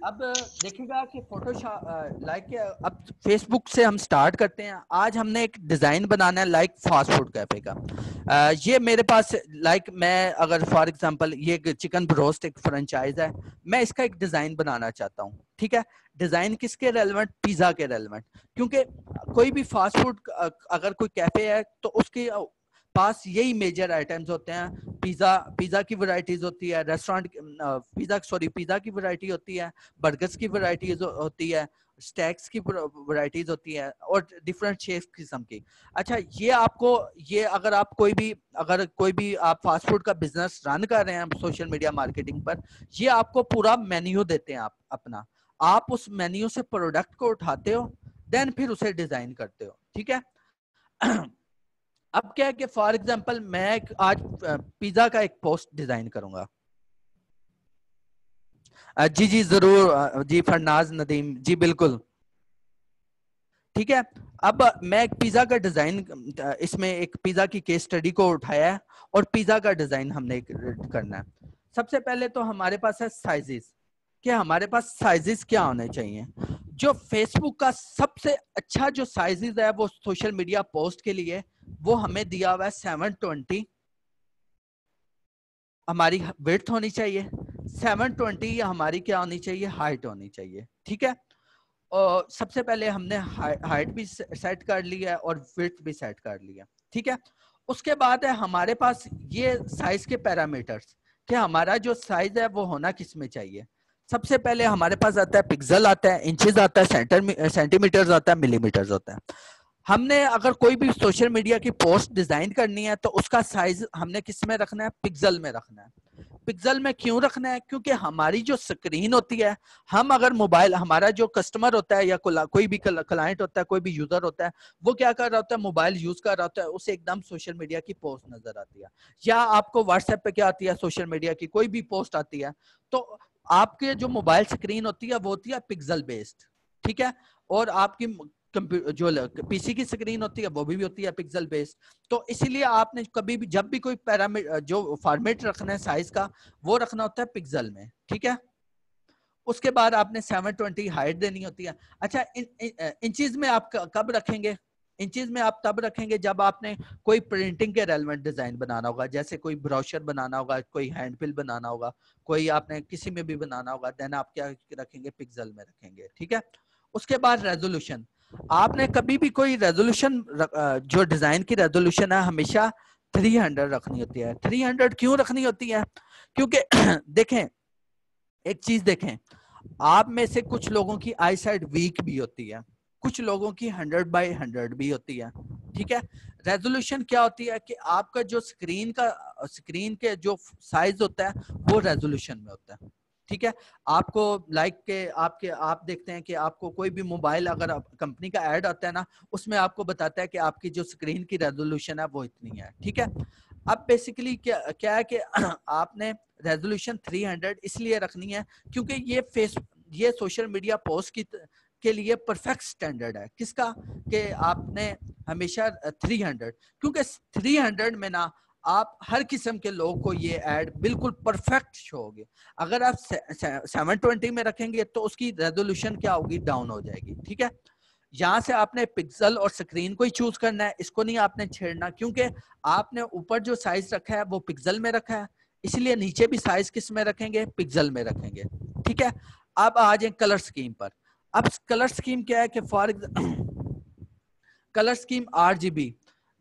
Speaker 3: अब देखिएगा कि फोटोशॉप लाइक अब फेसबुक से हम स्टार्ट करते हैं। आज हमने एक डिजाइन बनाना है लाइक फास्ट फूड कैफे का। ये मेरे पास लाइक मैं अगर फॉर एग्जांपल ये चिकन ब्रोस्ट एक फ्रेंचाइज है, मैं इसका एक डिजाइन बनाना चाहता हूँ। ठीक है, डिजाइन किसके रेलेवेंट, पिज्जा के रेलेवेंट, क्योंकि कोई भी फास्ट फूड अगर कोई कैफे है तो उसके पास यही मेजर आइटम्स होते हैं। पिज्जा की वैरायटीज होती है, रेस्टोरेंट पिज्जा की वैरायटी होती है, बर्गर्स की वैरायटीज होती है, स्टैक्स की वैरायटीज होती है, और डिफरेंट शेप किस्म की। अच्छा, ये अगर आप कोई भी आप फास्ट फूड का बिजनेस रन कर रहे हैं सोशल मीडिया मार्केटिंग पर, ये आपको पूरा मेन्यू देते हैं आप अपना। आप उस मेन्यू से प्रोडक्ट को उठाते हो, देन फिर उसे डिजाइन करते हो। ठीक है, अब क्या है कि फॉर एग्जांपल मैं आज पिज्जा का एक पोस्ट डिजाइन करूंगा। जी जी जरूर जी, फरनाज नदीम जी, बिल्कुल। ठीक है, अब मैं एक पिज्जा का डिजाइन, इसमें एक पिज्जा की केस स्टडी को उठाया है और पिज्जा का डिजाइन हमने करना है। सबसे पहले तो हमारे पास है साइजेस, कि हमारे पास साइजेस क्या होने चाहिए। जो फेसबुक का सबसे अच्छा जो साइजेस है वो सोशल मीडिया पोस्ट के लिए, वो हमें दिया हुआ है 720 हमारी विड्थ होनी चाहिए, 720 हमारी क्या होनी चाहिए, हाइट होनी चाहिए। ठीक है, और सबसे पहले हमने हाइट भी सेट कर लिया है और विड्थ भी सेट कर लिया। ठीक है, उसके बाद है हमारे पास ये साइज के पैरामीटर्स, कि हमारा जो साइज है वो होना किस में चाहिए। सबसे पहले हमारे पास आता है पिक्सल, आता है इंचेस, आता है सेंटीमीटर्स, आता है मिलीमीटर्स होता है। हमने अगर कोई भी सोशल मीडिया की पोस्ट डिजाइन करनी है तो उसका साइज हमने किस में रखना है, पिक्सल में रखना है। पिक्सल में क्यों रखना है, क्योंकि हमारी जो स्क्रीन होती है, हम अगर मोबाइल, हमारा जो कस्टमर होता है या कोई भी क्लाइंट होता है, कोई भी यूजर होता है, वो क्या कर रहा होता है, मोबाइल यूज कर रहा होता है, उसे एकदम सोशल मीडिया की पोस्ट नजर आती है, या आपको व्हाट्सएप पे क्या आती है, सोशल मीडिया की कोई भी पोस्ट आती है, तो आपके जो मोबाइल स्क्रीन होती है वो होती है पिक्सल बेस्ड। ठीक है, और आपकी जो पीसी की स्क्रीन होती है वो भी होती है पिक्सल बेस्ड। तो इसीलिए आपने कभी भी जब भी कोई पैरामीटर जो फॉर्मेट रखना है साइज का, वो रखना होता है पिक्सल में। ठीक है, उसके बाद आपने 720 हाइट देनी होती है। अच्छा, इंचेस में आप कब रखेंगे? इंचेस में आप तब रखेंगे जब आपने कोई प्रिंटिंग के रेलेवेंट डिजाइन बनाना होगा, जैसे कोई ब्रोशर बनाना होगा, कोई हैंडबिल बनाना होगा, कोई आपने किसी में भी बनाना होगा, देन आप क्या रखेंगे? पिक्सल में रखेंगे, ठीक है। उसके बाद रेजोल्यूशन, आपने कभी भी कोई रेजोल्यूशन जो डिजाइन की रेजोल्यूशन है हमेशा 300 रखनी होती है। 300 क्यों रखनी होती है? क्योंकि देखें, एक चीज देखें, आप में से कुछ लोगों की आई साइड वीक भी होती है, कुछ लोगों की 100/100 भी होती है, ठीक है। रेजोल्यूशन क्या होती है कि आपका जो स्क्रीन के जो साइज होता है वो रेजोल्यूशन में होता है, ठीक है। आपको आप देखते हैं कि आपको कोई भी मोबाइल, अगर कंपनी का ऐड आता है ना, उसमें आपको बताता है कि आपकी जो स्क्रीन की रेजोल्यूशन है वो इतनी है, ठीक है। अब बेसिकली क्या है कि आपने रेजोल्यूशन 300 इसलिए रखनी है क्योंकि ये सोशल मीडिया पोस्ट के लिए परफेक्ट स्टैंडर्ड है। किसका? कि आपने हमेशा 300, क्योंकि 300 में ना आप हर किस्म के लोगों को ये ऐड बिल्कुल परफेक्ट शो होगी। अगर आप 720 में रखेंगे तो उसकी रेजोल्यूशन क्या होगी? डाउन हो जाएगी, ठीक है। यहाँ से आपने पिक्सल और स्क्रीन को ही चूज करना है, इसको नहीं आपने छेड़ना, क्योंकि आपने ऊपर जो साइज रखा है वो पिक्सल में रखा है, इसलिए नीचे भी साइज किस में रखेंगे? पिक्सल में रखेंगे, ठीक है। अब आ जाए कलर स्कीम पर। अब कलर स्कीम क्या है कि फॉर कलर स्कीम RGB,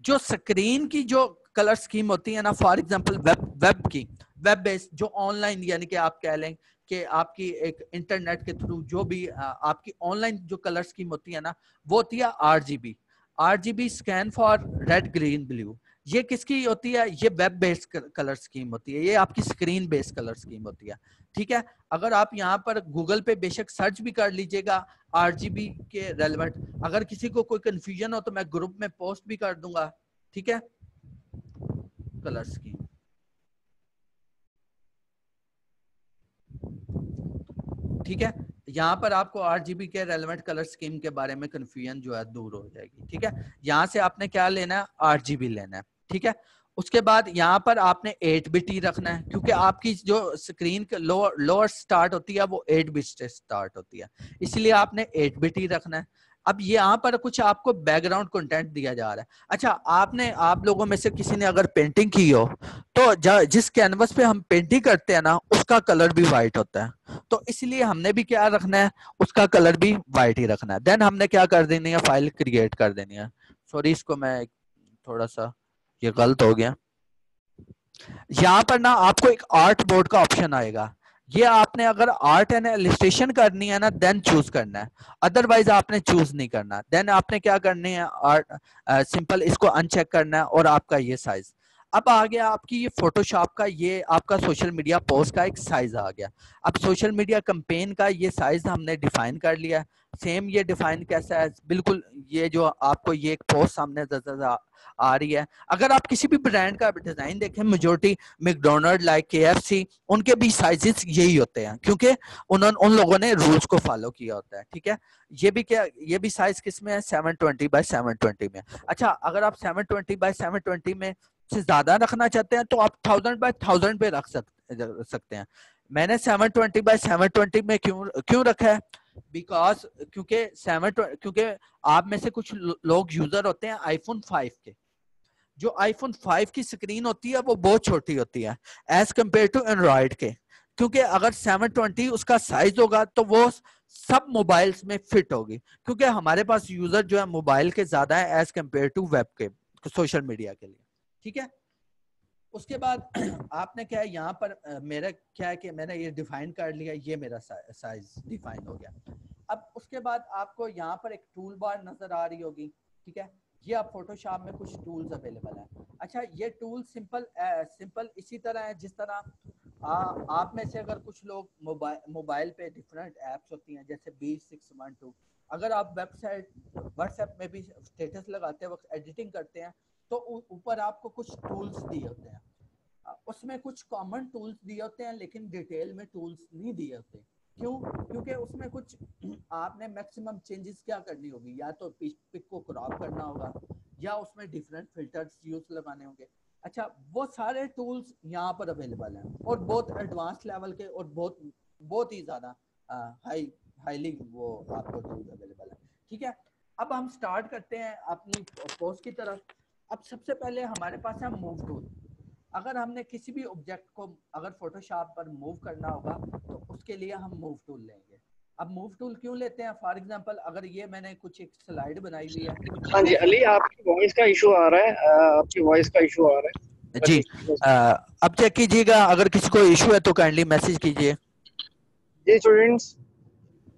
Speaker 3: जो स्क्रीन की जो कलर स्कीम होती है ना, फॉर एग्जांपल वेब बेस्ड जो ऑनलाइन, यानी कि आप कह लें कि आपकी एक इंटरनेट के थ्रू जो भी आपकी ऑनलाइन जो कलर स्कीम होती है ना, वो होती है RGB scan for red green blue. ये किसकी होती है? ये वेब बेस्ड कलर स्कीम होती है, ये आपकी स्क्रीन बेस्ड कलर स्कीम होती है, ठीक है। अगर आप यहाँ पर गूगल पे बेशक सर्च भी कर लीजिएगा RGB के रेलेवेंट, अगर किसी को कोई कंफ्यूजन हो तो मैं ग्रुप में पोस्ट भी कर दूंगा, ठीक है। कलर स्कीम, ठीक है। यहाँ पर आपको RGB के रेलेवेंट कलर स्कीम के बारे में कंफ्यूजन जो है दूर हो जाएगी, ठीक है। यहाँ से आपने क्या लेना है? RGB लेना है, ठीक है। उसके बाद यहाँ पर आपने 8 बिट ही रखना है, क्योंकि आपकी जो स्क्रीन लोअर स्टार्ट होती है वो 8 बिट से स्टार्ट होती है, इसलिए आपने 8 बिट ही रखना है। अब यहाँ पर कुछ आपको बैकग्राउंड कंटेंट दिया जा रहा है। अच्छा, आप लोगों में से किसी ने अगर पेंटिंग की हो तो जिस कैनवस पे हम पेंटिंग करते हैं ना, उसका कलर भी व्हाइट होता है, तो इसलिए हमने भी क्या रखना है? उसका कलर भी व्हाइट ही रखना है। देन हमने क्या कर देनी है? फाइल क्रिएट कर देनी है। सॉरी, इसको मैं थोड़ा सा, ये गलत हो गया। यहाँ पर ना आपको एक आर्ट बोर्ड का ऑप्शन आएगा, ये आपने अगर आर्ट एंड इलस्ट्रेशन करनी है ना, देन चूज करना है, अदरवाइज आपने चूज नहीं करना। देन आपने क्या करनी है? आर्ट सिंपल इसको अनचेक करना है और आपका ये साइज। अब आ गया आपकी ये फोटोशॉप का, ये आपका सोशल मीडिया पोस्ट का एक साइज आ गया। अब सोशल मीडिया कैंपेन का ये साइज हमने डिफाइन कर लिया। सेम ये डिफाइन कैसा है? बिल्कुल ये जो आपको ये एक पोस्ट सामने आ रही है, अगर आप किसी भी ब्रांड का डिजाइन देखें, मेजोरिटी मैकडोनल्ड, लाइक KFC, उनके भी साइजेस यही होते हैं, क्योंकि उन लोगों ने रूल्स को फॉलो किया होता है, ठीक है। ये भी साइज किस में है? 720x720 में। अच्छा, अगर आप 720x720 में से ज्यादा रखना चाहते हैं तो आप 1000x1000 पे रख सकते हैं। मैंने 720x720 में क्यों रखा है? बिकॉज क्योंकि आप में से कुछ लोग यूजर होते हैं आईफोन 5 के, जो आईफोन 5 की स्क्रीन होती है वो बहुत छोटी होती है एज कंपेयर टू एंड्रॉइड के, क्योंकि अगर 720 उसका साइज होगा तो वो सब मोबाइल्स में फिट होगी, क्योंकि हमारे पास यूजर जो है मोबाइल के ज्यादा है एज कंपेयर टू वेब के, सोशल मीडिया के लिए, ठीक है। उसके बाद आपने क्या है यहाँ पर मेरा क्या है कि मैंने ये डिफाइन कर लिया, ये मेरा साइज डिफाइन हो गया। अब उसके बाद आपको यहाँ पर एक टूल बार नजर आ रही होगी, ठीक है। ये आप फोटोशॉप में कुछ टूल्स अवेलेबल हैं। अच्छा, ये टूल सिंपल इसी तरह है जिस तरह आप में से अगर कुछ लोग मोबाइल पे डिफरेंट एप्स होती हैं, जैसे B612, अगर आप व्हाट्सएप में भी स्टेटस लगाते वक्त एडिटिंग करते हैं तो ऊपर आपको कुछ टूल्स दिए होते हैं, उसमें कुछ कॉमन टूल्स दिए होते हैं लेकिन डिटेल में टूल्स नहीं दिए होते। क्यों? क्योंकि उसमें कुछ आपने मैक्सिमम चेंजेस क्या करनी होगी, या तो पिक को क्रॉप करना होगा या उसमें डिफरेंट फिल्टर्स यूज लगाने होंगे। अच्छा, वो सारे टूल्स यहाँ पर अवेलेबल हैं और बहुत एडवांस लेवल के और बहुत ही ज्यादा हाईली वो आपको टूल अवेलेबल है। ठीक है, अब हम स्टार्ट करते हैं अपनी पोस्ट की तरफ। अब सबसे पहले हमारे पास है मूव टूल। अगर हमने किसी भी ऑब्जेक्ट को अगर फोटोशॉप पर मूव करना होगा तो उसके लिए हम मूव टूल लेंगे। अब मूव टूल क्यों लेते हैं? फॉर एग्जांपल अगर ये मैंने कुछ एक स्लाइड बनाई हुई है।
Speaker 2: हाँ जी अली, आपकी वॉइस का इशू आ रहा है, आपकी वॉइस का इशू आ रहा है
Speaker 3: जी। अब चेक कीजिएगा, अगर किसी को इशू है तो काइंडली मैसेज कीजिए।
Speaker 2: जी स्टूडेंट्स,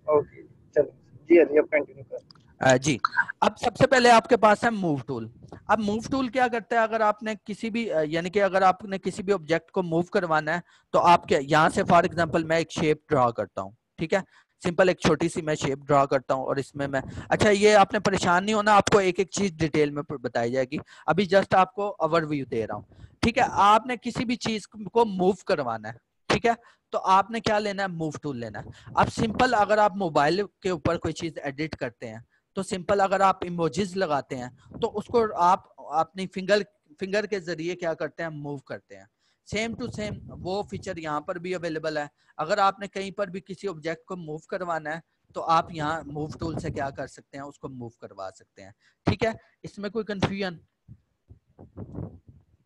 Speaker 2: ओके चलो जी अली अब कंटिन्यू कर।
Speaker 3: जी, अब सबसे पहले आपके पास है मूव टूल। अब मूव टूल क्या करता है? अगर आपने किसी भी यानी कि अगर आपने किसी भी ऑब्जेक्ट को मूव करवाना है तो आप क्या यहाँ से फॉर एग्जांपल मैं एक शेप ड्रॉ करता हूँ। ठीक है, सिंपल एक छोटी सी मैं शेप ड्रॉ करता हूँ और इसमें मैं, अच्छा ये आपने परेशान नहीं होना, आपको एक एक चीज डिटेल में बताई जाएगी। अभी जस्ट आपको ओवरव्यू दे रहा हूँ। ठीक है, आपने किसी भी चीज को मूव करवाना है, ठीक है, तो आपने क्या लेना है? मूव टूल लेना है। अब सिंपल अगर आप मोबाइल के ऊपर कोई चीज एडिट करते हैं तो सिंपल अगर आप इमोजीज लगाते हैं तो उसको आप अपनी फिंगर के जरिए क्या करते हैं? मूव करते हैं। सेम टू सेम वो फीचर यहाँ पर भी अवेलेबल है। अगर आपने कहीं पर भी किसी ऑब्जेक्ट को मूव करवाना है तो आप यहाँ मूव टूल से क्या कर सकते हैं? उसको मूव करवा सकते हैं। ठीक है, इसमें कोई कंफ्यूजन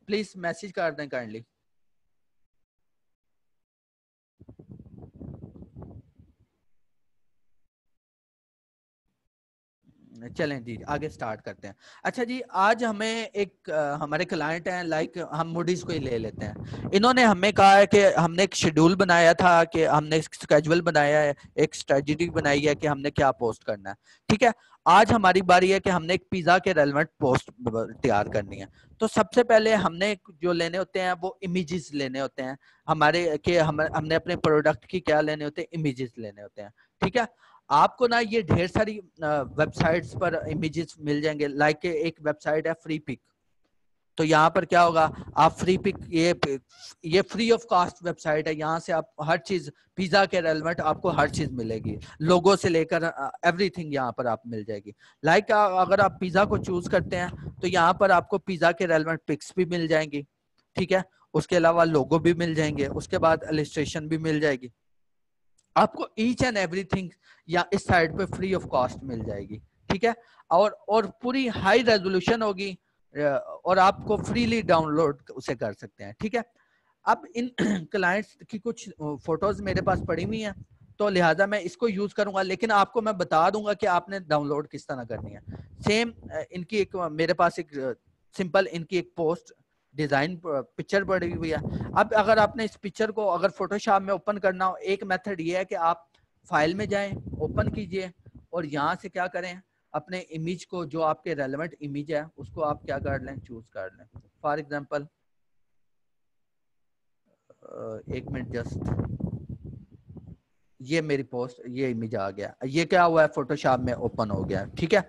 Speaker 3: प्लीज मैसेज कर दें काइंडली। चलें जी, आगे स्टार्ट करते हैं। अच्छा जी, आज हमें एक हमारे क्लाइंट हैं, लाइक हम मूडीज को ही ले लेते हैं। इन्होंने हमें कहा है कि हमने एक शेड्यूल बनाया था, कि हमने एक स्केड्यूल बनाया है, एक स्ट्रेटजी बनाई है कि हमने क्या पोस्ट करना है। ठीक है, आज हमारी बारी है कि हमने एक पिज्जा के रेलेवेंट पोस्ट तैयार करनी है। तो सबसे पहले हमने जो लेने होते हैं वो इमेजेस लेने होते हैं हमारे, कि हमने अपने प्रोडक्ट की क्या लेने होते हैं? इमेजेस लेने होते हैं। ठीक है, आपको ना ये ढेर सारी वेबसाइट्स पर इमेजेस मिल जाएंगे। लाइक एक वेबसाइट है फ्री पिक, तो यहाँ पर क्या होगा? आप फ्री पिक, ये फ्री ऑफ कॉस्ट वेबसाइट है। यहाँ से आप हर चीज पिज्जा के रेलेवेंट आपको हर चीज मिलेगी, लोगो से लेकर एवरीथिंग यहाँ पर आप मिल जाएगी। लाइक अगर आप पिज्जा को चूज करते हैं तो यहाँ पर आपको पिज्जा के रेलेवेंट पिक्स भी मिल जाएंगी। ठीक है, उसके अलावा लोगो भी मिल जाएंगे, उसके बाद इलस्ट्रेशन भी मिल जाएगी। आपको ईच एंड एवरीथिंग या इस साइड पे फ्री ऑफ कॉस्ट मिल जाएगी। ठीक है, और पूरी हाई रेजोल्यूशन होगी और आपको फ्रीली डाउनलोड उसे कर सकते हैं। ठीक है, अब इन क्लाइंट्स की कुछ फोटोज मेरे पास पड़ी हुई हैं तो लिहाजा मैं इसको यूज करूंगा, लेकिन आपको मैं बता दूंगा कि आपने डाउनलोड किस तरह करनी है। सेम इनकी एक मेरे पास एक सिंपल इनकी एक पोस्ट डिजाइन पिक्चर पड़ी हुई है। अब अगर आपने इस पिक्चर को अगर फोटोशॉप में ओपन करना हो, एक मेथड ये है कि आप फाइल में जाएं, ओपन कीजिए और यहाँ से क्या करें? अपने इमेज को, जो आपके रेलेवेंट इमेज है उसको आप क्या कर लें? चूज कर लें। फॉर एग्जांपल एक मिनट जस्ट, ये मेरी पोस्ट, ये इमेज आ गया, ये क्या हुआ है? फोटोशॉप में ओपन हो गया। ठीक है,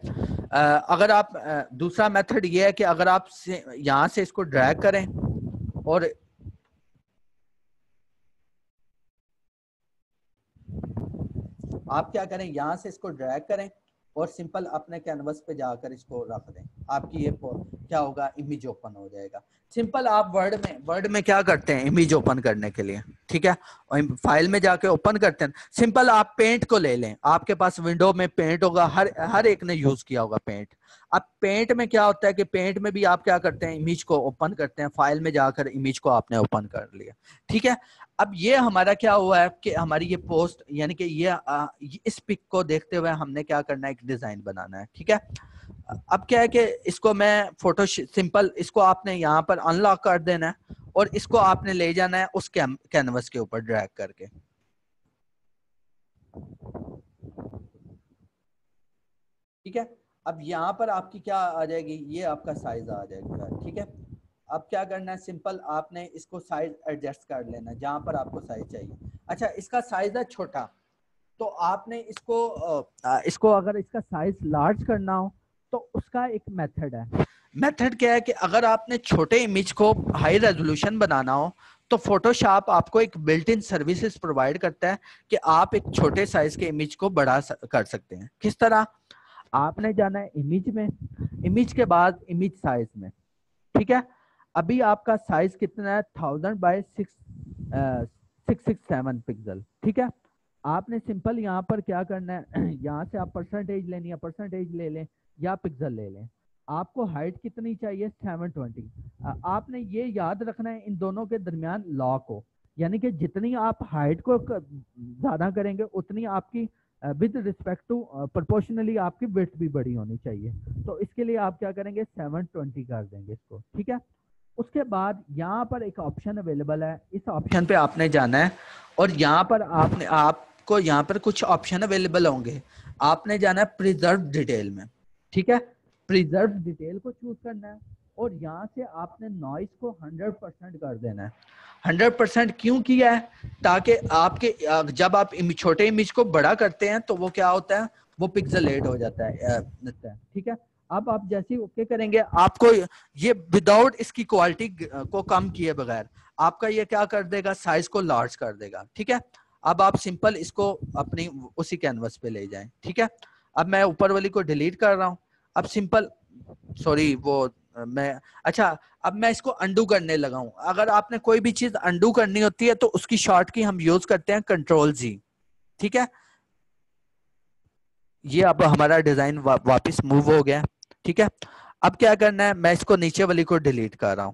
Speaker 3: अगर आप दूसरा मेथड ये है कि अगर आप यहाँ से इसको ड्रैग करें और आप क्या करें? यहाँ से इसको ड्रैग करें और सिंपल अपने कैनवस पे जाकर इसको रख दें। आपकी ये क्या होगा? इमेज ओपन हो जाएगा। सिंपल आप वर्ड में क्या करते हैं इमेज ओपन करने के लिए? ठीक है, फाइल में जाके ओपन करते हैं। सिंपल आप पेंट को ले लें, आपके पास विंडो में पेंट होगा, हर एक ने यूज किया होगा पेंट। अब पेंट में क्या होता है कि पेंट में भी आप क्या करते हैं? इमेज को ओपन करते हैं, फाइल में जाकर इमेज को आपने ओपन कर लिया। ठीक है, अब ये हमारा क्या हुआ है कि हमारी ये पोस्ट यानी कि ये इस पिक को देखते हुए हमने क्या करना है? एक डिजाइन बनाना है। ठीक है, अब क्या है कि इसको मैं फोटो सिंपल इसको आपने यहाँ पर अनलॉक कर देना है और इसको आपने ले जाना है उस कैनवस के ऊपर ड्रैग करके। ठीक है, अब यहाँ पर आपकी क्या आ जाएगी? ये आपका साइज आ जाएगा। ठीक है, अब क्या करना है? सिंपल आपने इसको साइज एडजस्ट कर लेना जहां पर आपको साइज चाहिए। अच्छा, इसका साइज है छोटा, तो आपने इसको अगर इसका साइज लार्ज करना हो तो उसका एक मेथड है। मेथड क्या है कि अगर आपने छोटे इमेज को हाई रेजोल्यूशन बनाना हो तो फोटोशॉप आपको एक बिल्ट इन सर्विसेज प्रोवाइड करता है कि आप एक छोटे साइज के इमेज को बड़ा कर सकते हैं। किस तरह? आपने जाना है इमेज में, इमेज के बाद इमेज साइज में। ठीक है, अभी आपका साइज कितना है? 1000 बाय 667 पिक्सल। ठीक है, आपने सिंपल यहाँ पर क्या करना है, यहाँ से आप परसेंटेज लेनी है, परसेंटेज ले लें या पिक्सल ले लें। आपको हाइट कितनी चाहिए, 720। आपने ये याद रखना है इन दोनों के दरमियान लॉ को, यानी कि जितनी आप हाइट को ज्यादा करेंगे उतनी आपकी विद रिस्पेक्ट टू प्रोपोर्शनली आपकी विड्थ भी बड़ी होनी चाहिए। तो इसके लिए आप क्या करेंगे, 720 कर देंगे इसको, ठीक है। उसके बाद यहाँ पर एक ऑप्शन अवेलेबल है, इस ऑप्शन पे आपने जाना है और यहाँ पर आपको यहाँ पर कुछ ऑप्शन अवेलेबल होंगे। आपने जाना है प्रिजर्व डिटेल में, ठीक है। प्रिजर्व डिटेल को चूज करना है और यहाँ से आपने नॉइस को 100% कर देना है। 100% क्यों किया है, ताकि आपके जब आप छोटे इमेज को बड़ा करते हैं तो वो क्या होता है, वो पिक्सेलेट हो जाता है, ठीक है। अब आप जैसे ओके करेंगे, आपको ये विदाउट इसकी क्वालिटी को कम किए बगैर आपका ये क्या कर देगा, साइज को लार्ज कर देगा, ठीक है। अब आप सिंपल इसको अपनी उसी कैनवस पे ले जाएं, ठीक है। अब मैं ऊपर वाली को डिलीट कर रहा हूं। अब सिंपल, सॉरी वो मैं, अच्छा अब मैं इसको अंडू करने लगा हूं। अगर आपने कोई भी चीज अंडू करनी होती है तो उसकी शॉर्ट की हम यूज करते हैं Ctrl+G, ठीक है। ये अब हमारा डिजाइन वापस मूव हो गया, ठीक है। अब क्या करना है, मैं इसको नीचे वाली को डिलीट कर रहा हूं,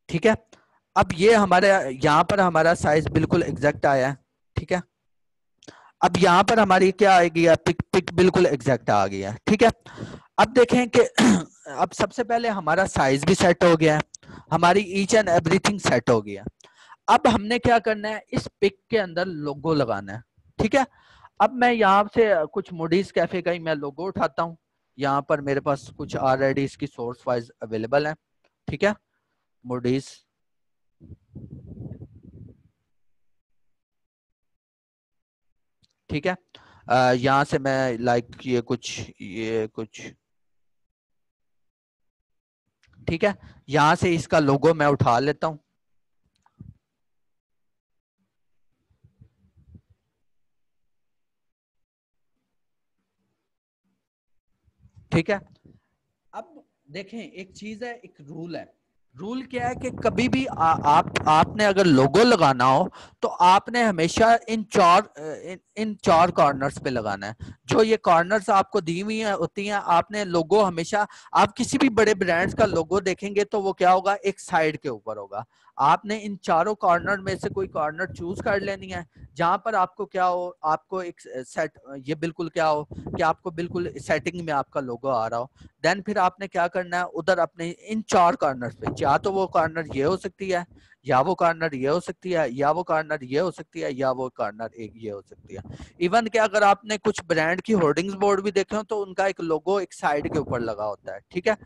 Speaker 3: ठीक है। अब ये हमारे यहाँ पर हमारा साइज बिल्कुल एग्जैक्ट आया है, ठीक है। अब यहाँ पर हमारी क्या आएगी, पिक बिल्कुल एग्जैक्ट आ गया, ठीक है। अब देखें कि अब सबसे पहले हमारा साइज भी सेट हो गया है, हमारी ईच एंड एवरीथिंग सेट हो गया। अब हमने क्या करना है, इस पिक के अंदर लोगो लगाना है, ठीक है। अब मैं यहाँ से कुछ मूडीज कैफे का ही मैं लोगो उठाता हूँ। यहाँ पर मेरे पास कुछ ऑलरेडी इसकी सोर्स वाइज अवेलेबल है, ठीक है। मूडीज, ठीक है। यहाँ से मैं लाइक ये कुछ, ठीक है। यहाँ से इसका लोगो मैं उठा लेता हूँ, ठीक है। अब देखें एक चीज है, एक रूल है। रूल क्या है कि कभी भी आपने अगर लोगो लगाना हो तो आपने हमेशा इन चार कॉर्नर्स पे लगाना है। जो ये कॉर्नर्स आपको दी हुई होती हैं, आपने लोगो हमेशा, आप किसी भी बड़े ब्रांड्स का लोगो देखेंगे तो वो क्या होगा, एक साइड के ऊपर होगा। आपने इन चारों कॉर्नर में से कोई कॉर्नर चूज कर लेनी है जहां पर आपको क्या हो, आपको एक सेट, ये बिल्कुल क्या हो कि आपको बिल्कुल सेटिंग में आपका लोगो आ रहा हो। देन फिर आपने क्या करना है, उधर अपने इन चार कॉर्नर पे, या तो वो कॉर्नर ये हो सकती है, या वो कॉर्नर ये हो सकती है, या वो कॉर्नर ये हो सकती है, या वो कॉर्नर एक ये हो सकती है। इवन कि अगर आपने कुछ ब्रांड की होर्डिंग्स बोर्ड भी देखे हो तो उनका एक लोगो एक साइड के ऊपर लगा होता है, ठीक है।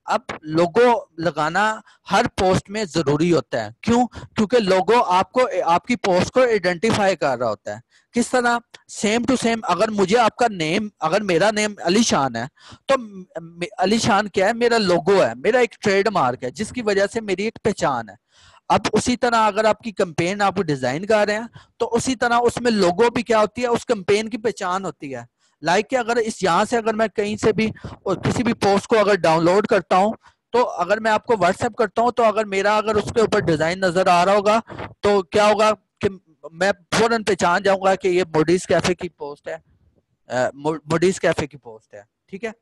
Speaker 3: अब लोगो लगाना हर पोस्ट में जरूरी होता है, क्यों, क्योंकि लोगो आपको आपकी पोस्ट को आइडेंटिफाई कर रहा होता है। किस तरह, सेम टू सेम, अगर मुझे आपका नेम, अगर मेरा नेम अली शान है तो अली शान क्या है, मेरा लोगो है, मेरा एक ट्रेडमार्क है जिसकी वजह से मेरी एक पहचान है। अब उसी तरह अगर आपकी कैंपेन आप डिजाइन कर रहे हैं तो उसी तरह उसमें लोगो भी क्या होती है, उस कैंपेन की पहचान होती है। लाइक कि अगर इस यहाँ से अगर मैं कहीं से भी और किसी भी पोस्ट को अगर डाउनलोड करता हूँ तो अगर मैं आपको व्हाट्सएप करता हूँ तो अगर मेरा अगर उसके ऊपर डिजाइन नजर आ रहा होगा तो क्या होगा कि मैं फौरन पहचान जाऊंगा कि ये मोडीज कैफे की पोस्ट है, मोडीज कैफे की पोस्ट है, ठीक है।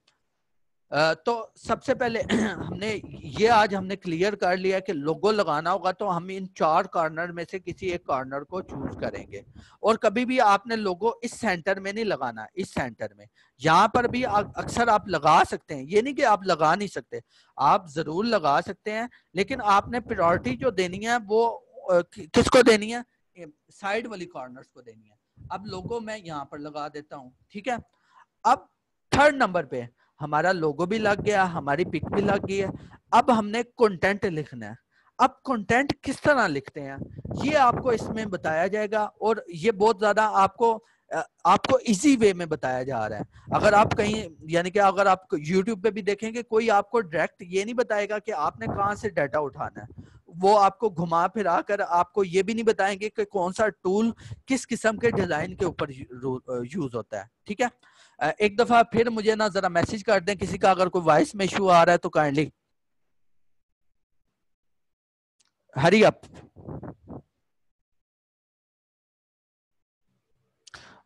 Speaker 3: तो सबसे पहले हमने ये आज हमने क्लियर कर लिया कि लोगो लगाना होगा तो हम इन चार कॉर्नर में से किसी एक कॉर्नर को चूज करेंगे। और कभी भी आपने लोगो इस सेंटर में नहीं लगाना, इस सेंटर में, यहाँ पर भी अक्सर आप लगा सकते हैं, ये नहीं कि आप लगा नहीं सकते, आप जरूर लगा सकते हैं, लेकिन आपने प्रायोरिटी जो देनी है वो किसको देनी है, साइड वाली कॉर्नर्स को देनी है। अब लोगो मैं यहाँ पर लगा देता हूँ, ठीक है। अब थर्ड नंबर पे हमारा लोगो भी लग गया, हमारी पिक भी लग गई है। अब हमने कंटेंट लिखना है। अब कंटेंट किस तरह लिखते हैं ये आपको इसमें बताया जाएगा, और ये बहुत ज्यादा आपको इजी वे में बताया जा रहा है। अगर आप कहीं, यानी कि अगर आप YouTube पे भी देखेंगे, कोई आपको डायरेक्ट ये नहीं बताएगा कि आपने कहाँ से डाटा उठाना है, वो आपको घुमा फिरा कर आपको ये भी नहीं बताएंगे कि कौन सा टूल किस किस्म के डिजाइन के ऊपर यूज होता है, ठीक है। एक दफा फिर मुझे ना जरा मैसेज कर दें किसी का अगर कोई वॉइस में इशू आ रहा है तो kindly hurry up.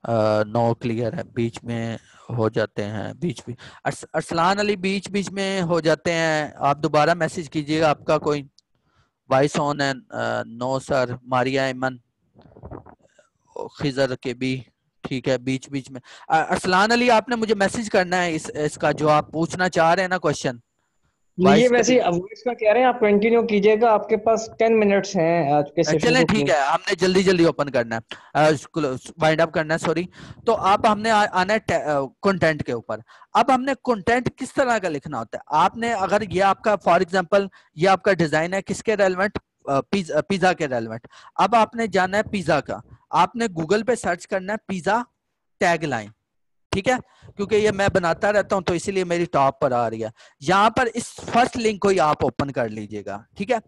Speaker 3: No clear है, बीच में हो जाते हैं, बीच भी अरसलान अली बीच बीच में हो जाते हैं, आप दोबारा मैसेज कीजिएगा, आपका कोई वॉइस ऑन है। नो सर, मारिया इमन, खिजर के भी ठीक है, बीच बीच में। अरसलान अली आपने मुझे मैसेज करना है इसका जो आप पूछना चाह रहे हैं ना क्वेश्चन,
Speaker 2: ये
Speaker 3: वॉइस का
Speaker 2: वैसे वॉइस का कह रहे हैं, आप कंटिन्यू कीजिएगा, आपके पास 10 मिनट्स हैं आज के सेशन
Speaker 3: चलें
Speaker 2: को
Speaker 3: ठीक
Speaker 2: क्लोज।
Speaker 3: है, हमने जल्दी जल्दी ओपन करना है, वाइंड अप करना है, सॉरी। तो अब हमने आना है कंटेंट के ऊपर। अब हमने कंटेंट किस तरह का लिखना होता है, आपने अगर ये आपका फॉर एग्जांपल ये आपका डिजाइन है किसके रेलेवेंट, पिज्जा के रेलेवेंट। अब आपने जाना है पिज्जा का, आपने गूगल पे सर्च करना है पिज्जा टैगलाइन, ठीक है, क्योंकि ये मैं बनाता रहता हूं तो इसीलिए मेरी टॉप पर आ रही है। यहाँ पर इस फर्स्ट लिंक को ही आप ओपन कर लीजिएगा, ठीक है।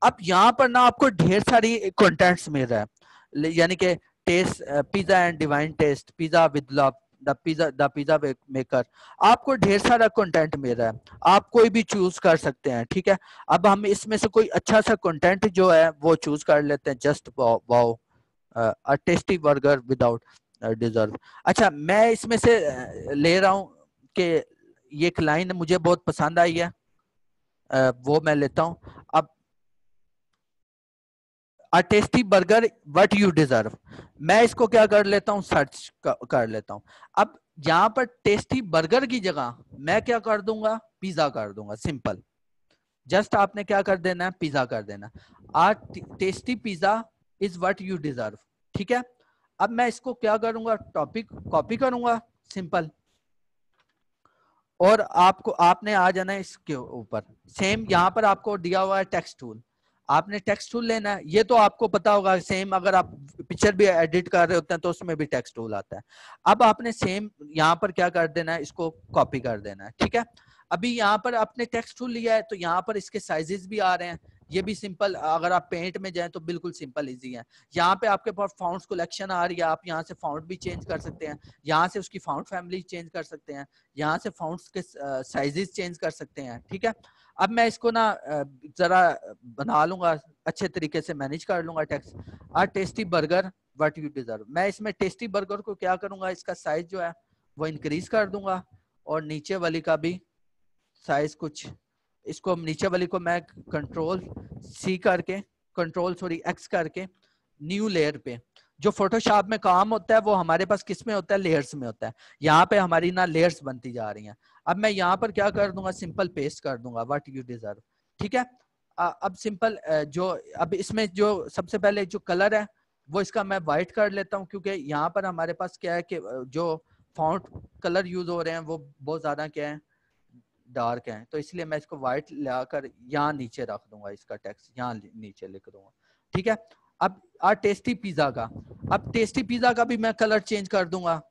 Speaker 3: अब यहाँ पर ना आपको ढेर सारी कंटेंट्स मिल रहा है, यानी कि test, pizza and divine test, pizza with love, the pizza maker, आपको ढेर सारा कंटेंट मिल रहा है, आप कोई भी चूज कर सकते हैं, ठीक है। अब हम इसमें से कोई अच्छा सा कंटेंट जो है वो चूज कर लेते हैं, जस्ट वाओ अ टेस्टी बर्गर विदाउट डिजर्व। अच्छा, मैं इसमें से ले रहा हूं कि ये एक लाइन मुझे बहुत पसंद आई है, वो मैं लेता हूं। अब a tasty burger what you deserve, मैं इसको क्या कर लेता हूं, सर्च कर लेता हूं। अब यहाँ पर टेस्टी बर्गर की जगह मैं क्या कर दूंगा, पिज्जा कर दूंगा, सिंपल। जस्ट आपने क्या कर देना है, पिज्जा कर देना। A tasty pizza is what you deserve, ठीक है। अब मैं इसको क्या करूंगा, टॉपिक कॉपी करूंगा, सिंपल, और आपको आपने आ जाना है इसके ऊपर। सेम यहाँ पर आपको दिया हुआ है टेक्स्ट टूल, आपने टेक्स्ट टूल लेना है, ये तो आपको पता होगा। सेम अगर आप पिक्चर भी एडिट कर रहे होते हैं तो उसमें भी टेक्स्ट टूल आता है। अब आपने सेम यहाँ पर क्या कर देना है, इसको कॉपी कर देना है, ठीक है। अभी यहाँ पर आपने टेक्स्ट टूल लिया है तो यहाँ पर इसके साइजेस भी आ रहे हैं, ये भी सिंपल। अगर आप पेंट में जाएं तो बिल्कुल सिंपल इजी है। यहाँ पे आपके पास फाउंट्स कलेक्शन आ रही है, आप यहाँ से फाउंट भी चेंज कर सकते हैं, यहाँ से उसकी फाउंट फैमिली चेंज कर सकते हैं, यहाँ से फाउंट्स के साइजेस चेंज कर सकते हैं, ठीक है। अब मैं इसको ना जरा बना लूंगा, अच्छे तरीके से मैनेज कर लूंगा text. A tasty burger what you deserve, मैं इसमें टेस्टी बर्गर को क्या करूंगा, इसका साइज जो है वो इंक्रीज कर दूंगा, और नीचे वाली का भी साइज कुछ, इसको नीचे वाली को मैं कंट्रोल एक्स करके न्यू लेयर पे, जो फोटोशॉप में काम होता है वो हमारे पास किस में होता है, लेयर्स में होता है। यहाँ पे हमारी ना लेयर्स बनती जा रही हैं। अब मैं यहाँ पर क्या कर दूंगा, सिंपल पेस्ट कर दूंगा व्हाट यू डिजर्व, ठीक है। अब सिंपल जो अब इसमें जो सबसे पहले जो कलर है वो इसका मैं व्हाइट कर लेता हूँ, क्योंकि यहाँ पर हमारे पास क्या है कि जो फॉन्ट कलर यूज हो रहे हैं वो बहुत ज्यादा क्या है, डार्क है, तो इसलिए मैं इसको व्हाइट लाकर यहाँ नीचे रख दूंगा, इसका टेक्स्ट यहाँ नीचे लिख दूंगा, ठीक है। अब टेस्टी पिज्जा का, अब टेस्टी पिज्जा का भी मैं कलर चेंज कर दूंगा,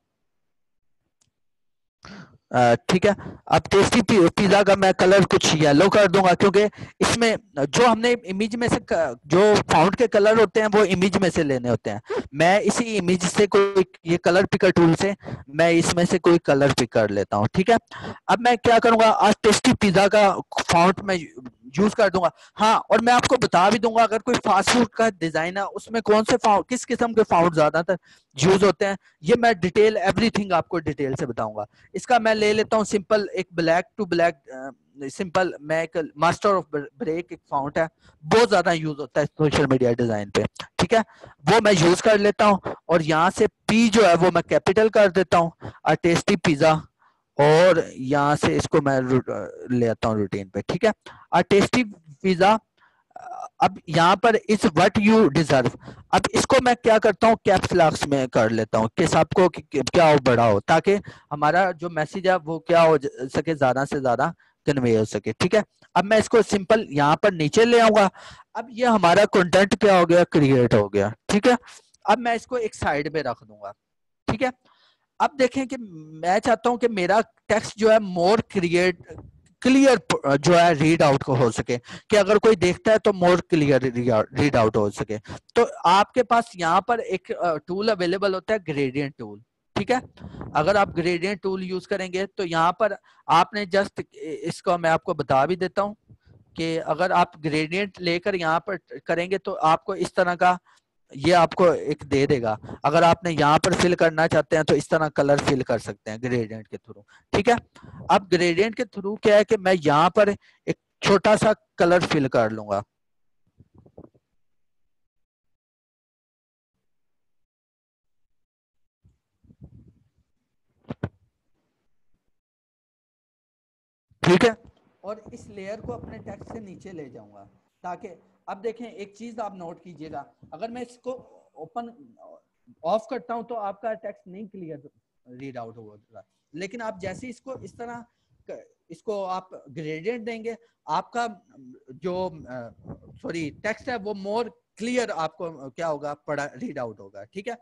Speaker 3: ठीक है। अब टेस्टी पिज्जा का मैं कलर कुछ येलो कर दूंगा, क्योंकि इसमें जो हमने इमेज में से जो फाउंट के कलर होते हैं वो इमेज में से लेने होते हैं। मैं इसी इमेज से कोई ये कलर पिकर टूल से मैं इसमें से कोई कलर पिक कर लेता हूँ, ठीक है। अब मैं क्या करूंगा, आज टेस्टी पिज्जा का फाउंट में यूज कर दूंगा। हाँ, और मैं आपको बता भी दूंगा अगर कोई फास्ट फूड का डिजाइन है उसमें कौन से फाउंट, किस किस्म के फाउंट ज्यादातर यूज होते हैं, ये मैं डिटेल एवरीथिंग आपको डिटेल से बताऊंगा। इसका मैं ले लेता हूँ सिंपल एक ब्लैक टू ब्लैक, सिंपल मैं एक मास्टर ऑफ ब्रेक एक फाउंट है, बहुत ज्यादा यूज होता है सोशल मीडिया डिजाइन पे, ठीक है, वो मैं यूज कर लेता हूँ। और यहाँ से पी जो है वो मैं कैपिटल कर देता हूँ, टेस्टी पिज्जा, और यहाँ से इसको मैं ले आता हूँ रूटीन पे, ठीक है। टेस्टी पिज्जा, अब यहाँ पर इस व्हाट यू डिजर्व, अब इसको मैं क्या करता हूँ, कैप्स लॉक्स में कर लेता हूँ कि सबको क्या हो, बड़ा हो, ताकि हमारा जो मैसेज है वो क्या हो सके, ज्यादा से ज्यादा कन्वे हो सके, ठीक है। अब मैं इसको सिंपल यहाँ पर नीचे ले आऊंगा। अब ये हमारा कंटेंट क्या हो गया, क्रिएट हो गया, ठीक है। अब मैं इसको एक साइड में रख दूंगा, ठीक है। अब देखें कि मैं चाहता हूं कि मेरा टेक्स्ट जो है मोर क्लियर जो है रीड आउट हो सके, कि अगर कोई देखता है तो मोर क्लियर रीड आउट हो सके। तो आपके पास यहाँ पर एक टूल अवेलेबल होता है, ग्रेडियंट टूल, ठीक है। अगर आप ग्रेडियंट टूल यूज करेंगे तो यहाँ पर आपने जस्ट, इसको मैं आपको बता भी देता हूँ कि अगर आप ग्रेडियंट लेकर यहाँ पर करेंगे तो आपको इस तरह का ये आपको एक दे देगा। अगर आपने यहाँ पर फिल करना चाहते हैं तो इस तरह कलर फिल कर सकते हैं ग्रेडियंट के थ्रू। ठीक है, अब ग्रेडियंट के थ्रू क्या है कि मैं यहाँ पर एक छोटा सा कलर फिल कर लूंगा। ठीक है, और इस लेयर को अपने टेक्स्ट से नीचे ले जाऊंगा ताकि अब देखें एक चीज आप नोट कीजिएगा, अगर मैं इसको ओपन ऑफ करता हूं तो आपका टेक्स्ट नहीं क्लियर रीड आउट होगा, लेकिन आप जैसे इसको इस तरह इसको आप ग्रेडियंट देंगे, आपका जो सॉरी टेक्स्ट है वो मोर क्लियर आपको क्या होगा, पढ़ा रीड आउट होगा। ठीक है,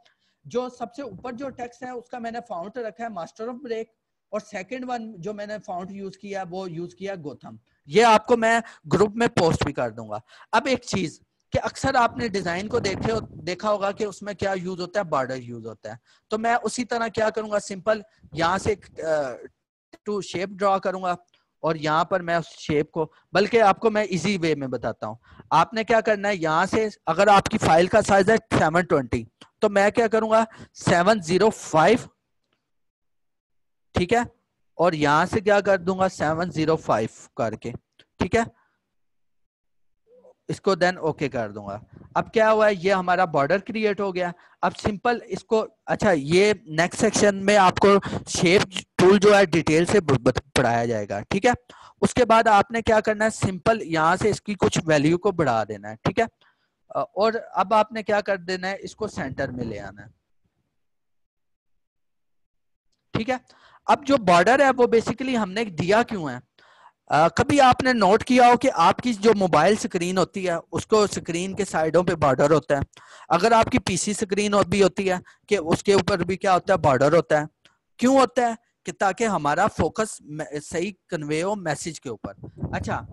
Speaker 3: जो सबसे ऊपर जो टेक्स्ट है उसका मैंने फाउंट रखा है मास्टर ऑफ ब्रेक, और सेकंड वन जो मैंने फाउंट यूज किया वो यूज किया गोथम। ये आपको मैं ग्रुप में पोस्ट भी कर दूंगा। अब एक चीज कि अक्सर आपने डिजाइन को देखा होगा कि उसमें क्या यूज होता है, बॉर्डर यूज होता है। तो मैं उसी तरह क्या करूंगा, सिंपल यहाँ से टू शेप ड्रॉ करूंगा और यहाँ पर मैं उस शेप को, बल्कि आपको मैं इजी वे में बताता हूँ। आपने क्या करना है, यहाँ से अगर आपकी फाइल का साइज है 720 तो मैं क्या करूंगा 705, ठीक है, और यहां से क्या कर दूंगा 705 करके। ठीक है, इसको देन ओके कर दूंगा। अब क्या हुआ है, ये हमारा बॉर्डर क्रिएट हो गया। अब सिंपल इसको, अच्छा ये नेक्स्ट सेक्शन में आपको शेप टूल जो है डिटेल से पढ़ाया जाएगा। ठीक है, उसके बाद आपने क्या करना है, सिंपल यहां से इसकी कुछ वैल्यू को बढ़ा देना है। ठीक है, और अब आपने क्या कर देना है, इसको सेंटर में ले आना है। ठीक है, अब जो बॉर्डर है वो बेसिकली हमने दिया क्यों है, कभी आपने नोट किया हो कि आपकी जो मोबाइल स्क्रीन होती है उसको स्क्रीन के साइडों पे बॉर्डर होता है, अगर आपकी पीसी स्क्रीन भी होती है कि उसके ऊपर भी क्या होता है, बॉर्डर होता है। क्यों होता है कि ताकि हमारा फोकस सही कन्वे हो मैसेज के ऊपर। अच्छा,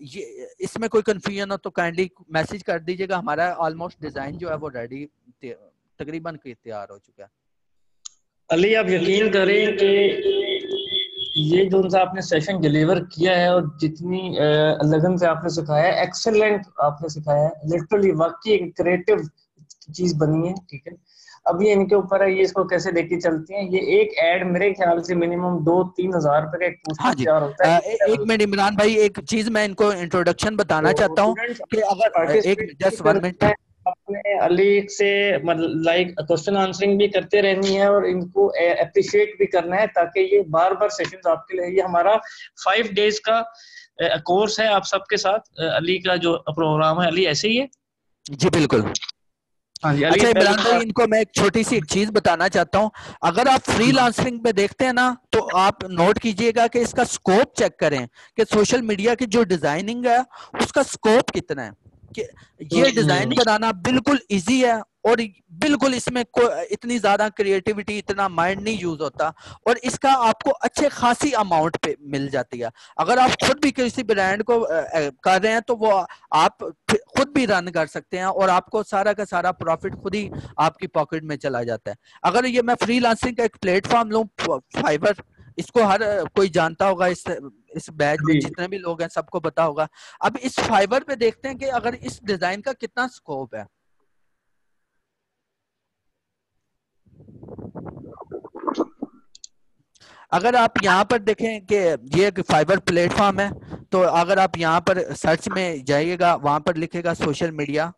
Speaker 3: ये इसमें कोई कंफ्यूजन हो तो काइंडली मैसेज कर दीजिएगा। हमारा ऑलमोस्ट डिजाइन जो है वो रेडी तकरीबन तैयार हो चुका है।
Speaker 2: अली आप यकीन करें कि ये जो सा आपने सेशन डिलीवर किया है और जितनी लगन से आपने सिखाया है, एक्सेलेंट आपने सिखाया है, लिटरली वाकई एक क्रिएटिव चीज बनी है। ठीक है, अब ये इनके ऊपर है, ये इसको कैसे लेके चलते हैं। ये एक ऐड मेरे ख्याल से मिनिमम 2-3 हजार रुपए का एक पोस्टर
Speaker 3: हाँ जी,
Speaker 2: तैयार होता है।
Speaker 3: एक मिनट इमरान भाई, एक चीज मैं इनको इंट्रोडक्शन बताना
Speaker 2: तो
Speaker 3: चाहता हूँ
Speaker 2: स्टूडेंट्स
Speaker 3: कि अगर एक जस्ट 1 मिनट
Speaker 2: अपने अली से मतलब लाइक क्वेश्चन आंसरिंग भी करते रहनी है और इनको अप्रिशिएट भी करना है, ताकि ये बार बार सेशंस आपके लिए। ये हमारा 5 डेज का कोर्स है आप सबके साथ। अली का जो प्रोग्राम है, अली ऐसे ही है
Speaker 3: जी बिल्कुल।
Speaker 2: हाँ जी अली।
Speaker 3: अच्छा इमरान भाई, इनको मैं एक छोटी सी एक चीज बताना चाहता हूँ। अगर आप फ्रीलांसिंग में देखते हैं ना तो आप नोट कीजिएगा कि इसका स्कोप चेक करें कि सोशल मीडिया की जो डिजाइनिंग है उसका स्कोप कितना है। कि ये डिजाइन बनाना बिल्कुल इजी है और बिल्कुल इसमें इतनी ज्यादा क्रिएटिविटी, इतना माइंड नहीं यूज होता, और इसका आपको अच्छे खासी अमाउंट पे मिल जाती है। अगर आप खुद भी किसी ब्रांड को कर रहे हैं तो वो आप खुद भी रन कर सकते हैं और आपको सारा का सारा प्रॉफिट खुद ही आपकी पॉकेट में चला जाता है। अगर ये मैं फ्रीलांसिंग का एक प्लेटफॉर्म लूं, फाइवर, इसको हर कोई जानता होगा, इस बैच में जितने भी लोग हैं सबको पता होगा। अब इस फाइवर पे देखते हैं कि अगर इस डिजाइन का कितना स्कोप है। अगर आप यहाँ पर देखें कि ये एक फाइवर प्लेटफॉर्म है, तो अगर आप यहाँ पर सर्च में जाइएगा, वहां पर लिखेगा सोशल मीडिया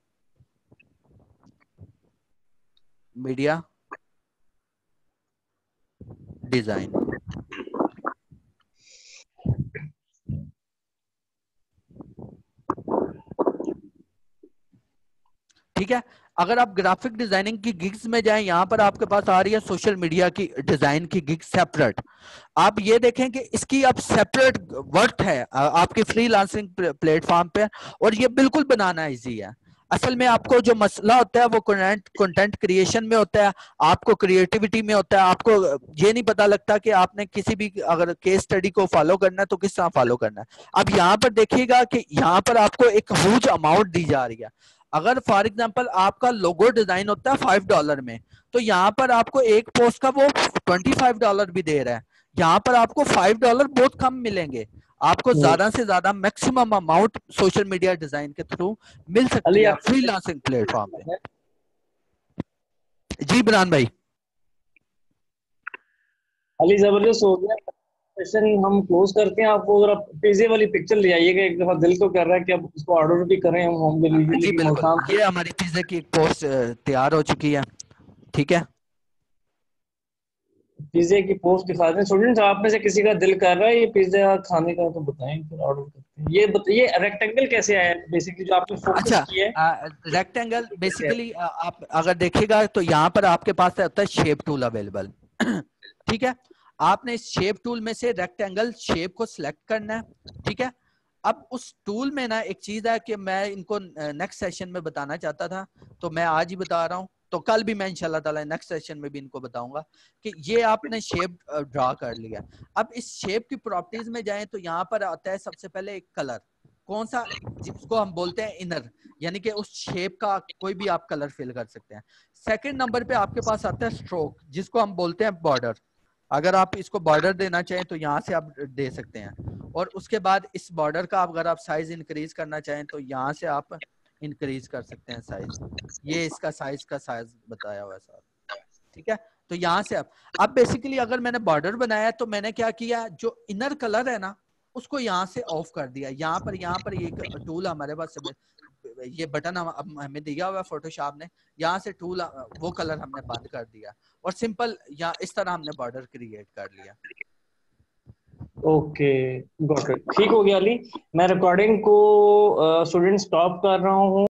Speaker 3: डिजाइन। ठीक है, अगर आप ग्राफिक डिजाइनिंग की गिग्स में जाएं, यहां पर आपके पास आ रही है सोशल मीडिया की डिजाइन की गिग सेपरेट। आप ये देखें कि इसकी अब सेपरेट वर्थ है आपकी फ्रीलांसिंग प्लेटफॉर्म पे, और ये बिल्कुल बनाना इजी है। असल में आपको जो मसला होता है वो कंटेंट क्रिएशन में होता है, आपको क्रिएटिविटी में होता है। आपको ये नहीं पता लगता कि आपने किसी भी अगर केस स्टडी को फॉलो करना है तो किस तरह फॉलो करना है। अब यहाँ पर देखिएगा कि यहाँ पर आपको एक ह्यूज अमाउंट दी जा रही है। अगर फॉर एग्जांपल आपका लोगो डिजाइन होता है $5 में, तो यहाँ पर आपको एक पोस्ट का वो $25 भी दे रहा है। यहाँ पर आपको $5 बहुत कम मिलेंगे, आपको ज्यादा से ज्यादा maximum amount social media design के थ्रू मिल सकती है फ्रीलांसिंग प्लेटफॉर्म पे।
Speaker 1: जी बिरान भाई।
Speaker 2: अली जबरदस्त हो गया सेशन, हम क्लोज करते हैं। आप वो जरा पिज्जे वाली पिक्चर ले आइएगा, एक दफा दिल तो कर रहा है कि अब उसको ऑर्डर भी करें हम होम डिलीवरी,
Speaker 1: जी
Speaker 2: लेकिन
Speaker 1: बिल्कुल,
Speaker 2: मौसम
Speaker 1: ये हमारी पिज्जा की एक पोस्ट तैयार हो चुकी है, ठीक है।
Speaker 2: पिज्जे की पोस्ट दिखा दें। स्टूडेंट्स आप में से किसी का दिल कर रहा है ये पिज्जा खाने का तो बताएं, फिर ऑर्डर करते हैं। ये बताइए रेक्टेंगल कैसे आया बेसिकली, जो आपने फोकस
Speaker 1: अच्छा,
Speaker 2: किया है
Speaker 1: रेक्टेंगल
Speaker 2: कैसे आया?
Speaker 1: बेसिकली आप अगर देखिएगा तो यहाँ पर आपके पास रहता है शेप टूल अवेलेबल। ठीक है, आपने इस शेप टूल में से रेक्टेंगल शेप को सिलेक्ट करना है, ठीक है। अब उस टूल में ना एक चीज है कि मैं इनको नेक्स्ट सेशन में बताना चाहता था, तो मैं आज ही बता रहा हूँ, तो कल भी मैं इंशाल्लाह ताला नेक्स्ट सेशन में भी इनको बताऊंगा कि ये आपने शेप ड्रा कर लिया। अब इस शेप की प्रॉपर्टीज में जाएं तो यहाँ पर आता है सबसे पहले एक कलर, कौन सा, जिसको हम बोलते हैं इनर, यानी कि उस शेप का कोई भी आप कलर फिल कर सकते हैं। सेकंड नंबर पे आपके पास आता है स्ट्रोक, जिसको हम बोलते हैं बॉर्डर। अगर आप इसको बॉर्डर देना चाहें तो यहाँ से आप दे सकते हैं, और उसके बाद इस बॉर्डर का अगर आप साइज इंक्रीज करना चाहें तो यहाँ से आप इंक्रीज कर सकते हैं साइज। ये इसका साइज बताया हुआ है सर, ठीक है। तो यहाँ से अब बेसिकली अगर मैंने बॉर्डर बनाया तो मैंने क्या किया, जो इनर कलर है ना उसको यहाँ से ऑफ कर दिया। यहाँ पर ये टूल हमारे पास, ये बटन हमें दिया हुआ है फोटोशॉप ने, यहाँ से टूल वो कलर हमने बंद कर दिया, और सिंपल यहाँ इस तरह हमने बॉर्डर क्रिएट कर लिया।
Speaker 2: ओके, गॉट इट, ठीक हो गया अली। मैं रिकॉर्डिंग को स्टूडेंट स्टॉप कर रहा हूँ।